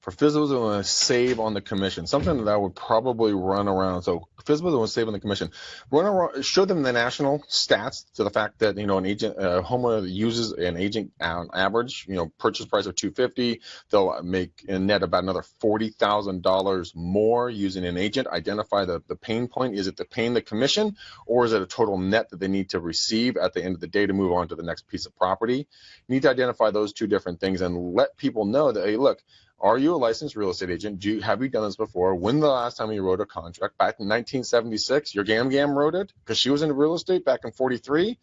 For Fizbos that want to save on the commission, something that I would probably run around. So Fizbos that want to save on the commission, run around, show them the national stats to the fact that an agent, homeowner that uses an agent on average, purchase price of $250, they'll make a net about another $40,000 more using an agent. Identify the pain point. Is it the paying the commission, or is it a total net that they need to receive at the end of the day to move on to the next piece of property? You need to identify those two different things and let people know that, hey, look. Are you a licensed real estate agent? Have you done this before? When the last time you wrote a contract? Back in 1976, your Gam wrote it because she was into real estate back in 43.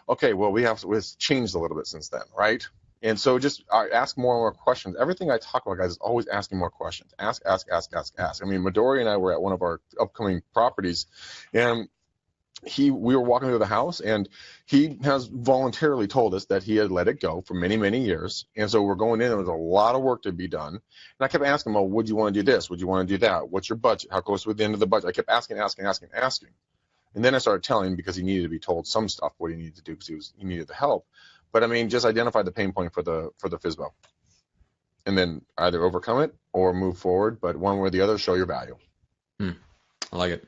Okay, well, it's changed a little bit since then, right? And so just ask more and more questions. Everything I talk about, guys, is always asking more questions. Ask. I mean, Midori and I were at one of our upcoming properties, and we were walking through the house, and he has voluntarily told us that he had let it go for many, many years. And so we're going in, there was a lot of work to be done. And I kept asking him, oh, would you want to do this? Would you want to do that? What's your budget? How close to the end of the budget? I kept asking. And then I started telling him, because he needed to be told some stuff, what he needed to do, because he needed the help. But I mean, just identify the pain point for the Fizbo. And then either overcome it or move forward, but one way or the other, show your value. I like it.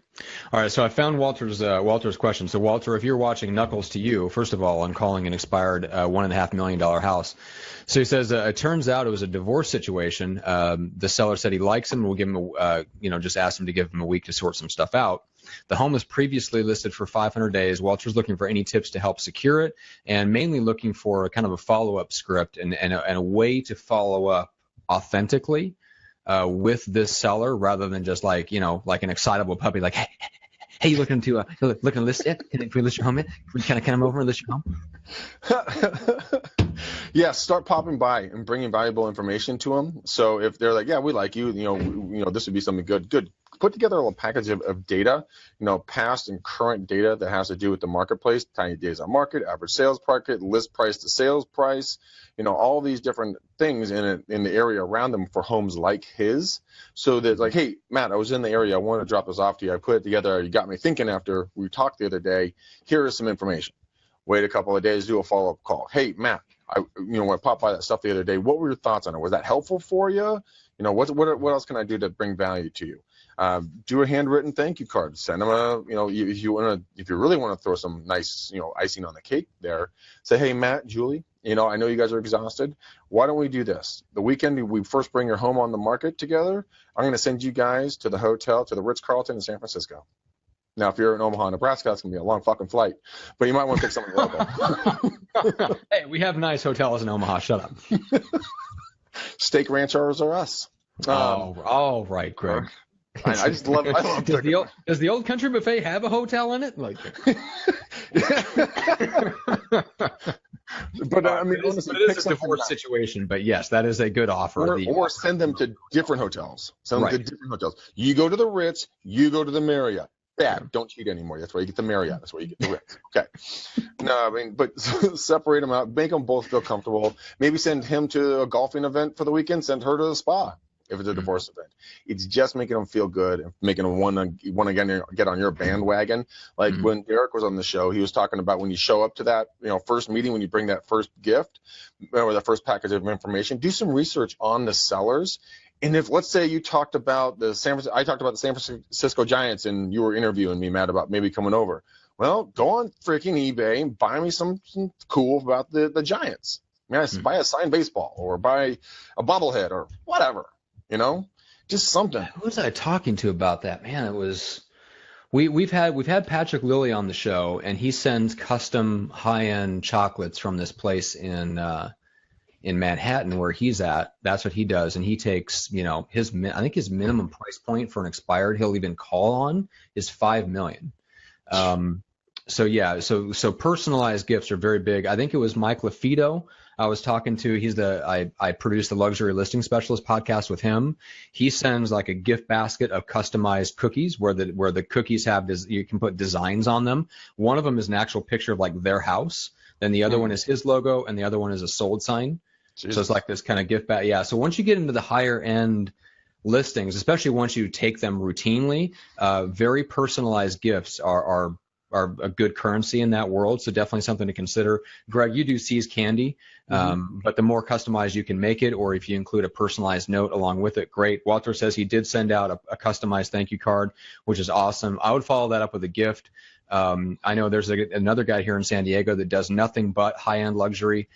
All right, so I found Walter's question. So Walter, if you're watching, knuckles to you, first of all, on calling an expired $1.5 million house. So he says, it turns out it was a divorce situation. The seller said he likes him. We'll give him just asked him to give him a week to sort some stuff out. The home was previously listed for 500 days. Walter's looking for any tips to help secure it, and mainly looking for a kind of a follow-up script and a way to follow up authentically with this seller, rather than just like an excitable puppy, like, hey, you looking to list it? Can we list your home? Can I come over and list your home? Yeah, start popping by and bringing valuable information to them. So if they're like, yeah, we like you, this would be something good. Put together a little package of data, past and current data that has to do with the marketplace, tiny days on market, average sales price, list price to sales price, all these different things in the area around them for homes like his. So that, like, hey, Matt, I was in the area. I want to drop this off to you. I put it together. You got me thinking after we talked the other day. Here is some information. Wait a couple of days, do a follow-up call. Hey, Matt, when I popped by that stuff the other day, what were your thoughts on it? Was that helpful for you? What else can I do to bring value to you? Do a handwritten thank you card. Send them if you really want to throw some nice, icing on the cake there, say, hey, Matt, Julie, I know you guys are exhausted. Why don't we do this? The weekend we first bring your home on the market together, I'm going to send you guys to the hotel, to the Ritz-Carlton in San Francisco. Now, if you're in Omaha, Nebraska, that's going to be a long fucking flight, but you might want to pick something local. Hey, we have nice hotels in Omaha. Shut up. Steak ranchers are us. All right, Greg. I just love it. Does the old country buffet have a hotel in it? Like, but I mean, it is a divorce situation. But yes, that is a good offer. Or send them to different hotels. You go to the Ritz. You go to the Marriott. Bad. Don't cheat anymore. That's why you get the Marriott. That's why you get the Ritz. Okay. No, I mean, but separate them out. Make them both feel comfortable. Maybe send him to a golfing event for the weekend. Send her to the spa. if it's a divorce event. It's just making them feel good and making them want to get on your bandwagon. Like when Derek was on the show, he was talking about when you show up to that, first meeting, when you bring that first gift or the first package of information, do some research on the sellers. And if, let's say, I talked about the San Francisco Giants, and you were interviewing me, Matt, about maybe coming over. Well, go on freaking eBay and buy me some cool about the Giants. Buy a signed baseball or buy a bobblehead or whatever, just something. Who was I talking to about that? Man, it was we've had Patrick Lilly on the show, and he sends custom high-end chocolates from this place in Manhattan where he's at. That's what he does, and he takes I think his minimum price point for an expired he'll even call on is $5 million. So personalized gifts are very big. I think it was Mike LaFido I was talking to. I produced the Luxury Listing Specialist podcast with him. He sends like a gift basket of customized cookies where the cookies have you can put designs on them. One of them is an actual picture of like their house. Then the other one is his logo, and the other one is a sold sign. Jesus. So it's like this kind of gift bag. Yeah. So once you get into the higher end listings, especially once you take them routinely, very personalized gifts are a good currency in that world. So definitely something to consider. Greg, you do C's Candy, but the more customized you can make it, or if you include a personalized note along with it, great. Walter says he did send out a customized thank you card, which is awesome. I would follow that up with a gift. I know there's another guy here in San Diego that does nothing but high-end luxury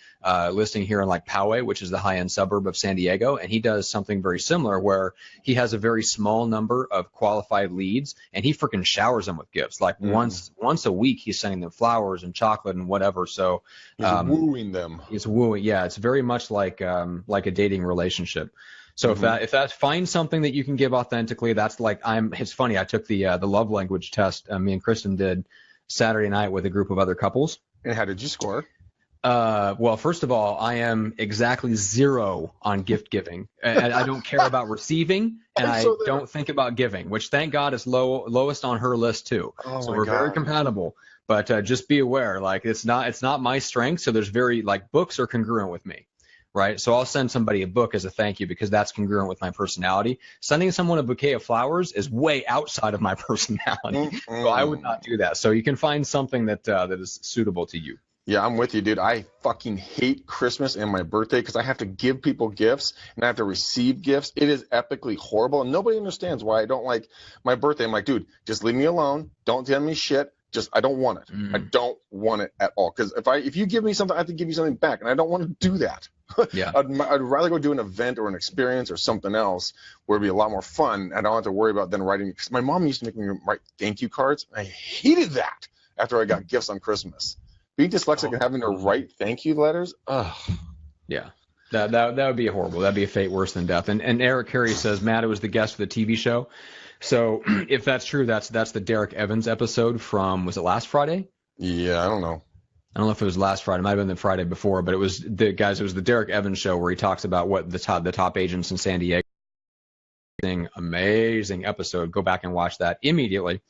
listing here in like Poway, which is the high-end suburb of San Diego, and he does something very similar where he has a very small number of qualified leads, and he freaking showers them with gifts. Like once a week, he's sending them flowers and chocolate and whatever. So he's wooing them. He's wooing. Yeah, it's very much like a dating relationship. So if that find something that you can give authentically, that's like it's funny. I took the love language test. Me and Kristen did Saturday night with a group of other couples. And how did you score? Well, first of all, I am exactly 0 on gift giving. I don't care about receiving, and I don't think about giving, which thank God is lowest on her list too. Oh, so we're very compatible. But just be aware, like it's not my strength. So there's books are congruent with me. Right. So I'll send somebody a book as a thank you because that's congruent with my personality. Sending someone a bouquet of flowers is way outside of my personality. So I would not do that. So you can find something that is suitable to you. Yeah, I'm with you, dude. I fucking hate Christmas and my birthday because I have to give people gifts and I have to receive gifts. It is epically horrible. And nobody understands why I don't like my birthday. I'm like, dude, just leave me alone. Don't tell me shit. I don't want it. I don't want it at all. Because if you give me something, I have to give you something back. And I don't want to do that. Yeah. I'd rather go do an event or an experience or something else where it'd be a lot more fun. I don't have to worry about then writing. Because my mom used to make me write thank you cards. I hated that after I got gifts on Christmas. Being dyslexic and having to write thank you letters. Ugh. Yeah. That would be horrible. That'd be a fate worse than death. And Eric Carey says, Matt, it was the guest for the TV show. So if that's true, that's the Derek Evans episode from, was it last Friday? Yeah, I don't know. I don't know if it was last Friday. It might have been the Friday before, but it was the Derek Evans show where he talks about what the top agents in San Diego. Amazing episode. Go back and watch that immediately.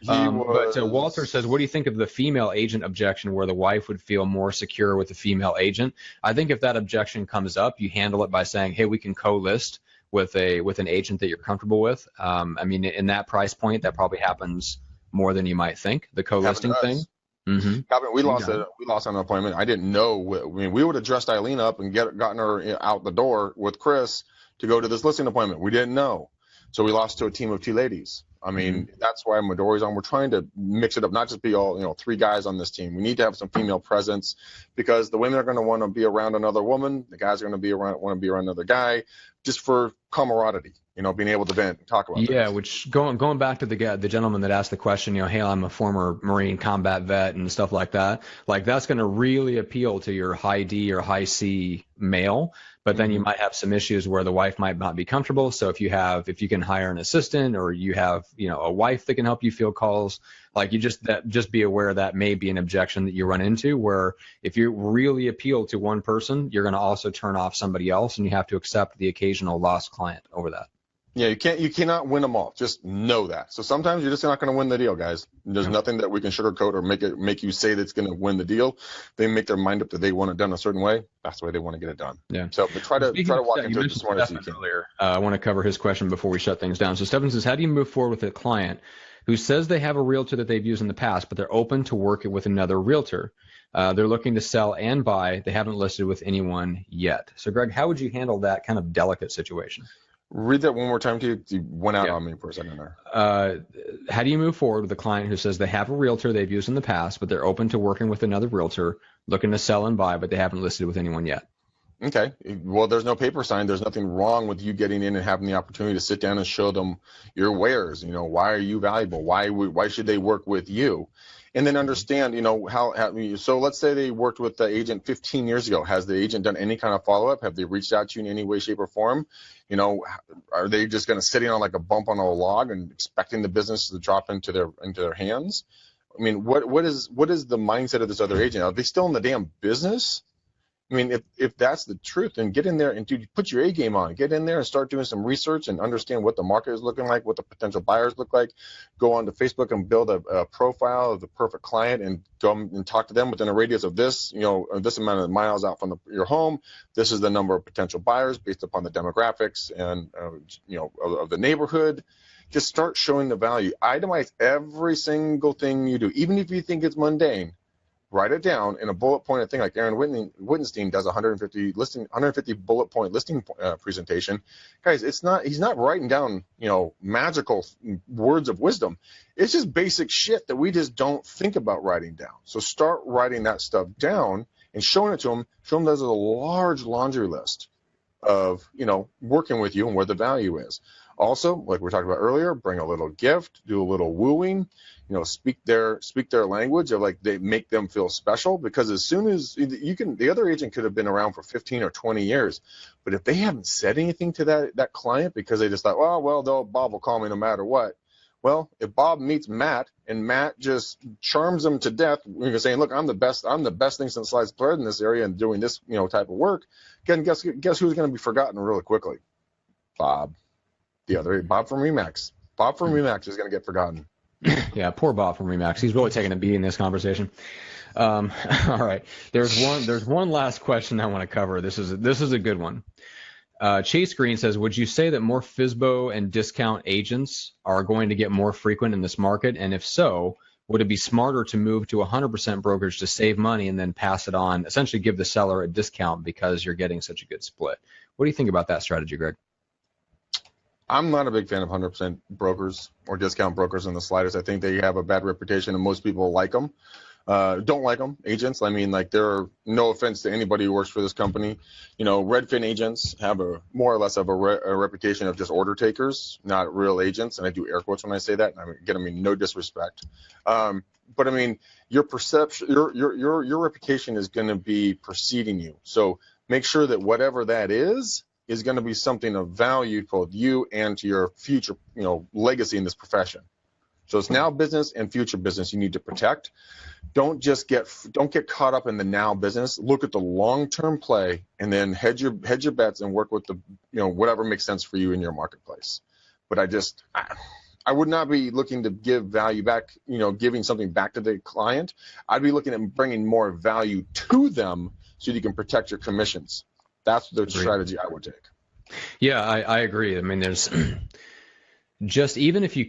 But Walter says, what do you think of the female agent objection where the wife would feel more secure with the female agent? I think if that objection comes up, you handle it by saying, hey, we can co-list with an agent that you're comfortable with. I mean, in that price point, that probably happens more than you might think, the co-listing thing. We lost an appointment. I didn't know. We would have dressed Eileen up and gotten her out the door with Chris to go to this listing appointment. We didn't know. So we lost to a team of 2 ladies. I mean, that's why Midori's on. We're trying to mix it up, not just be all, 3 guys on this team. We need to have some female presence because the women are going to want to be around another woman. The guys are going to want to be around another guy just for camaraderie, being able to vent and talk about Yeah, things. Which going back to the gentleman that asked the question, hey, I'm a former Marine combat vet and stuff like that. Like that's going to really appeal to your high D or high C male. But then you might have some issues where the wife might not be comfortable. So if you can hire an assistant or you have, a wife that can help you field calls, like just be aware that may be an objection that you run into where if you really appeal to one person, you're going to also turn off somebody else and you have to accept the occasional lost client over that. Yeah, you cannot win them all. Just know that. So sometimes you're just not going to win the deal, guys. There's nothing that we can sugarcoat or make you say that's going to win the deal. They make their mind up that they want it done a certain way. That's the way they want to get it done. Yeah. So, but try to walk into it as smart as you can. Earlier, I want to cover his question before we shut things down. So Stephen says, how do you move forward with a client who says they have a realtor that they've used in the past, but they're open to working with another realtor? They're looking to sell and buy. They haven't listed with anyone yet. So Greg, how would you handle that kind of delicate situation? Read that one more time to you. You went out on me for a second there. How do you move forward with a client who says they have a realtor they've used in the past, but they're open to working with another realtor, looking to sell and buy, but they haven't listed with anyone yet? Okay. Well, there's no paper signed. There's nothing wrong with you getting in and having the opportunity to sit down and show them your wares. Why are you valuable? Why should they work with you? And then understand, so let's say they worked with the agent 15 years ago. Has the agent done any kind of follow-up? Have they reached out to you in any way, shape, or form? Are they just going to sit in on like a bump on a log and expecting the business to drop into their hands? I mean, what is the mindset of this other agent? Are they still in the damn business? I mean, if that's the truth, then get in there and put your A game on. Get in there and start doing some research and understand what the market is looking like, what the potential buyers look like. Go onto Facebook and build a profile of the perfect client and go and talk to them within a radius of this, this amount of miles out from your home. This is the number of potential buyers based upon the demographics and of the neighborhood. Just start showing the value. Itemize every single thing you do, even if you think it's mundane. Write it down in a bullet pointed thing like Aaron Wittenstein does 150 bullet point listing presentation. Guys, he's not writing down, magical words of wisdom. It's just basic shit that we just don't think about writing down. So start writing that stuff down and showing it to them. Show them there's a large laundry list of, working with you and where the value is. Also, like we talked about earlier, bring a little gift, do a little wooing, speak their language of like they make them feel special, because as soon as the other agent could have been around for 15 or 20 years, but if they haven't said anything to that client because they just thought, Bob will call me no matter what. Well, if Bob meets Matt and Matt just charms them to death, we're saying, look, I'm the best thing since sliced bread in this area and doing this, type of work. Again, guess who's going to be forgotten really quickly? Bob. The other Bob from Remax. Bob from Remax is going to get forgotten. Yeah, poor Bob from Remax. He's really taking a beat in this conversation. All right, there's one last question I want to cover. This is a good one. Chase Green says, would you say that more Fizbo and discount agents are going to get more frequent in this market? And if so, would it be smarter to move to 100% brokerage to save money and then pass it on, essentially give the seller a discount because you're getting such a good split? What do you think about that strategy, Greg? I'm not a big fan of 100% brokers or discount brokers in the slightest. I think they have a bad reputation and most people like them. Don't like them, agents. I mean, like, there are, no offense to anybody who works for this company. Redfin agents have more or less of a reputation of just order takers, not real agents. And I do air quotes when I say that. And I mean, no disrespect. But I mean, your perception, your reputation is going to be preceding you. So make sure that whatever that is going to be something of value to both you and to your future, legacy in this profession. So it's now business and future business you need to protect. Don't get caught up in the now business. Look at the long-term play and then hedge your bets and work with the, whatever makes sense for you in your marketplace. But I would not be looking to give value back, giving something back to the client. I'd be looking at bringing more value to them so you can protect your commissions. That's the strategy I would take. Yeah, I agree. I mean, there's just, even if you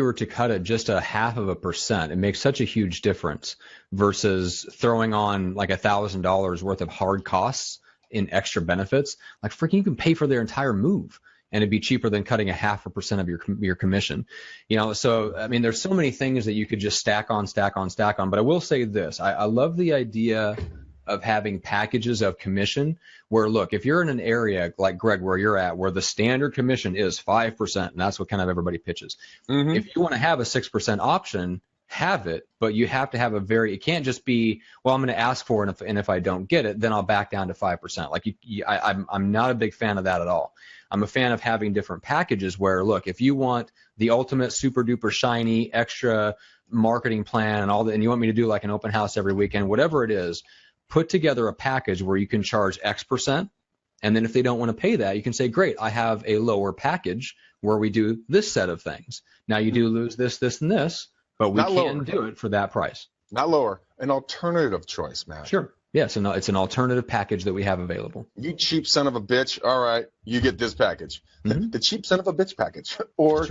were to cut it just 0.5%, it makes such a huge difference versus throwing on like $1,000 worth of hard costs in extra benefits. Like, freaking, you can pay for their entire move and it'd be cheaper than cutting 0.5% of your commission. So, I mean, there's so many things that you could just stack on. But I will say this, I love the idea of having packages of commission where, look, if you're in an area like Greg, where you're at, where the standard commission is 5%, and that's what kind of everybody pitches. Mm-hmm. If you want to have a 6% option, have it, but you have to have it can't just be, well, I'm going to ask for it, and if I don't get it, then I'll back down to 5%. Like, I'm not a big fan of that at all. I'm a fan of having different packages where, look, if you want the ultimate super duper shiny extra marketing plan and all that, and you want me to do like an open house every weekend, whatever it is, put together a package where you can charge X% And then if they don't want to pay that, you can say, great, I have a lower package where we do this set of things. Now you do lose this, this, and this, but we can do it for that price. Not lower, an alternative choice, Matt. Sure. Yes, and it's an alternative package that we have available. You cheap son of a bitch. All right, you get this package. Mm-hmm. The cheap son of a bitch package. Or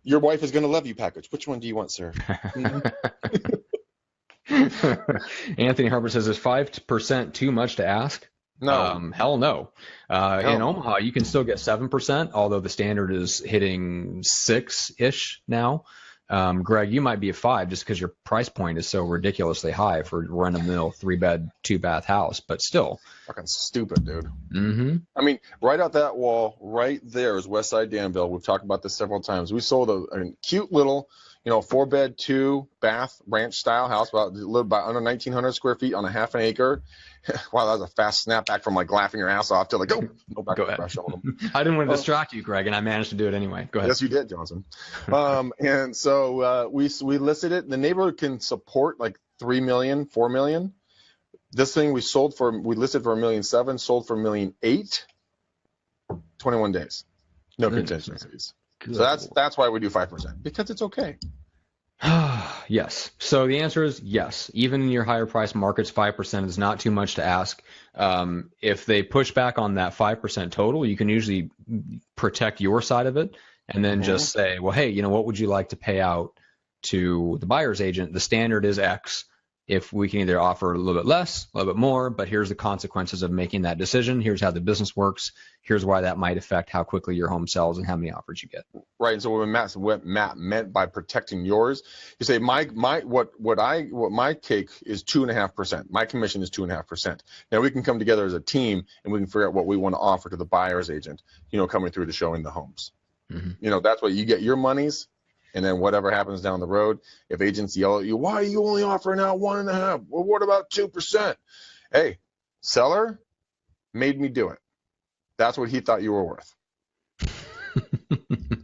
your wife is going to love you package. Which one do you want, sir? Anthony Harper says, is 5% too much to ask? No. Hell no. In Omaha, you can still get 7%, although the standard is hitting 6-ish now. Greg, you might be a 5 just because your price point is so ridiculously high for run-of-the-mill 3-bed, 2-bath house, but still. Fucking stupid, dude. Mm-hmm. I mean, right out that wall, right there is Westside Danville. We've talked about this several times. We sold a cute little, 4-bed, 2-bath ranch-style house, about under 1,900 square feet on a half an acre. Wow, that was a fast snapback from laughing your ass off to go back to the crush on them. I didn't want to distract you, Greg, and I managed to do it anyway. Go ahead. Yes, you did, Johnson. And so we listed it. The neighborhood can support like $3 million, $4 million. This thing we listed for $1.7 million, sold for $1.8 million, 21 days, no contingencies. So that's why we do 5%, because it's okay. Yes. So the answer is yes. Even in your higher price markets, 5% is not too much to ask. If they push back on that 5% total, you can usually protect your side of it and then just say, well, hey, what would you like to pay out to the buyer's agent? The standard is X. If we can either offer a little bit less, a little bit more, but here's the consequences of making that decision. Here's how the business works. Here's why that might affect how quickly your home sells and how many offers you get. Right. And so what Matt meant by protecting yours, you say my cake is 2.5%. My commission is 2.5%. Now we can come together as a team and we can figure out what we want to offer to the buyer's agent, coming through to showing the homes. Mm-hmm. That's what you get your monies. And then whatever happens down the road, if agents yell at you, why are you only offering out 1.5? Well, what about 2%? Hey, seller made me do it. That's what he thought you were worth.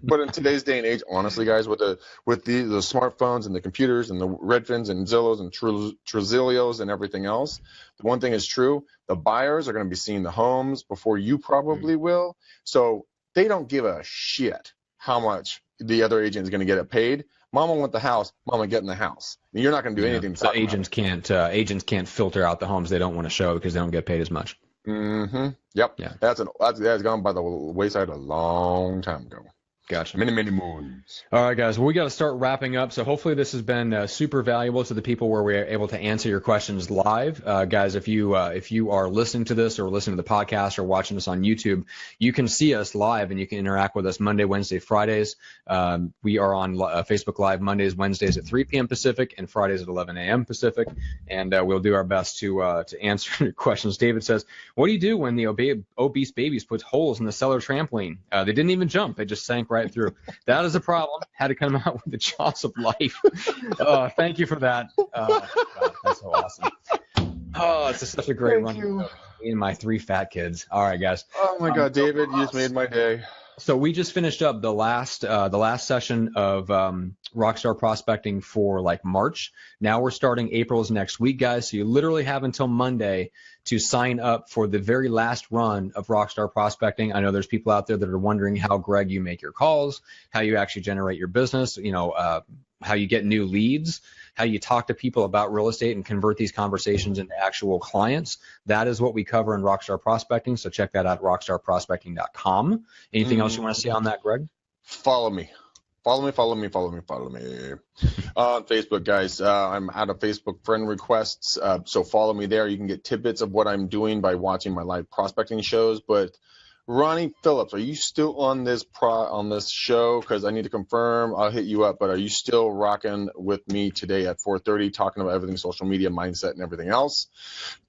But in today's day and age, honestly, guys, with the smartphones and the computers and the Redfins and Zillows and Trezillios and everything else, the one thing is true: the buyers are going to be seeing the homes before you probably will. So they don't give a shit how much the other agent is going to get it paid. Mama want the house. Mama getting the house. And you're not going to do anything. So agents can't filter out the homes they don't want to show because they don't get paid as much. Mm-hmm. Yep. Yeah. That's gone by the wayside a long time ago. Gotcha. Many, many moons. All right, guys. Well, we got to start wrapping up. So hopefully this has been super valuable to the people where we're able to answer your questions live. Guys, if you are listening to this or listening to the podcast or watching this on YouTube, you can see us live and you can interact with us Monday, Wednesday, Fridays. We are on Facebook Live Mondays, Wednesdays at 3 p.m. Pacific and Fridays at 11 a.m. Pacific. And we'll do our best to answer your questions. David says, what do you do when the obese babies put holes in the cellar trampoline? They didn't even jump. They just sank right through. That is a problem. Had to come out with the jaws of life. Thank you for that. God, that's so awesome. Oh, it's such a great run. Me and my 3 fat kids. All right, guys. Oh my God, David, you just made my day. So we just finished up the last session of Rockstar Prospecting for March. Now we're starting April's next week, guys. So you literally have until Monday to sign up for the very last run of Rockstar Prospecting. I know there's people out there that are wondering how, Greg, you make your calls, how you actually generate your business, how you get new leads, how you talk to people about real estate and convert these conversations into actual clients. That is what we cover in Rockstar Prospecting. So check that out, rockstarprospecting.com. Anything else you want to see on that, Greg? Follow me. On Facebook, guys. I'm out of Facebook friend requests, so follow me there. You can get tidbits of what I'm doing by watching my live prospecting shows. But Ronnie Phillips, are you still on this show? Because I need to confirm. I'll hit you up. But are you still rocking with me today at 4:30, talking about everything social media, mindset, and everything else?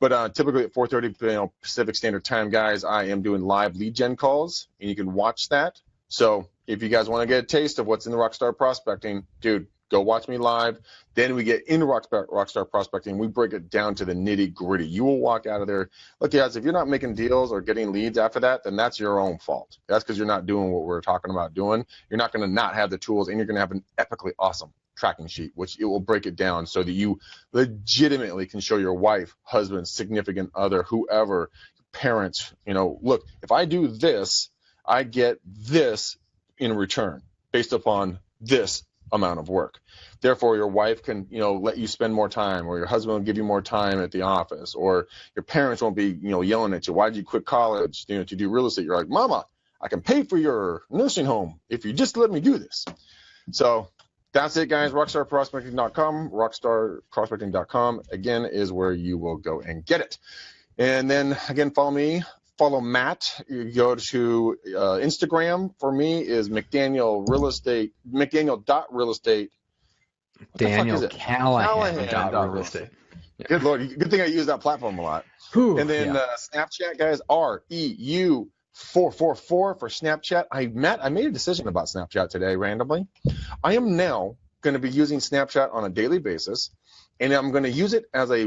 But typically at 4:30 Pacific Standard Time, guys, I am doing live lead gen calls, and you can watch that. So if you guys want to get a taste of what's in the Rockstar Prospecting, dude, go watch me live. Then we get into Rockstar Prospecting. We break it down to the nitty gritty. You will walk out of there. Look, guys, if you're not making deals or getting leads after that, then that's your own fault. That's because you're not doing what we're talking about doing. You're not going to not have the tools, and you're going to have an epically awesome tracking sheet, which it will break it down so that you legitimately can show your wife, husband, significant other, whoever, parents, look, if I do this, I get this in return based upon this amount of work. Therefore, your wife can, let you spend more time, or your husband will give you more time at the office, or your parents won't be, yelling at you. Why did you quit college, to do real estate? You're like, Mama, I can pay for your nursing home if you just let me do this. So that's it, guys. RockstarProspecting.com. RockstarProspecting.com, again, is where you will go and get it. And then, again, follow me. Follow Matt. You go to Instagram. For me is McDaniel.realestate. Daniel Callahan.real estate. Yeah. Good Lord. Good thing I use that platform a lot. Whew, and then Snapchat, guys, REU444 for Snapchat. I made a decision about Snapchat today randomly. I am now going to be using Snapchat on a daily basis, and I'm going to use it as a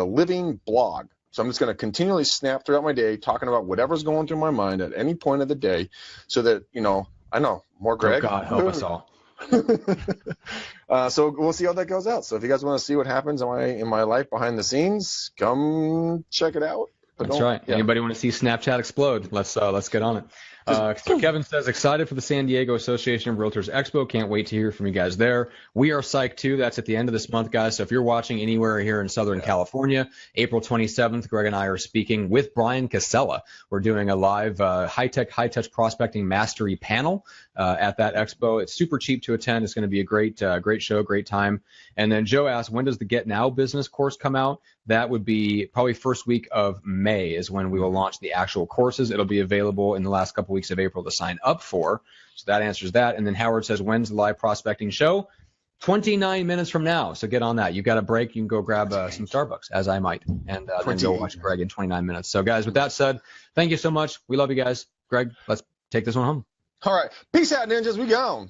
living blog. So I'm just going to continually snap throughout my day, talking about whatever's going through my mind at any point of the day, so that, I know, more Greg. Oh, God, help us all. So we'll see how that goes out. So if you guys want to see what happens in my life behind the scenes, come check it out. That's right. Yeah. Anybody want to see Snapchat explode? Let's get on it. So Kevin says, excited for the San Diego Association of Realtors Expo. Can't wait to hear from you guys there. We are psyched too. That's at the end of this month, guys. So if you're watching anywhere here in Southern California, April 27th, Greg and I are speaking with Brian Casella. We're doing a live high-tech, high-touch prospecting mastery panel at that expo. It's super cheap to attend. It's going to be a great show, great time. And then Joe asked, when does the Get Now business course come out? That would be probably first week of May is when we will launch the actual courses. It'll be available in the last couple weeks of April to sign up for. So that answers that. And then Howard says, when's the live prospecting show? 29 minutes from now. So get on that. You've got a break. You can go grab some Starbucks, as I might, and then go watch Greg in 29 minutes. So, guys, with that said, thank you so much. We love you guys. Greg, let's take this one home. All right. Peace out, ninjas. We gone.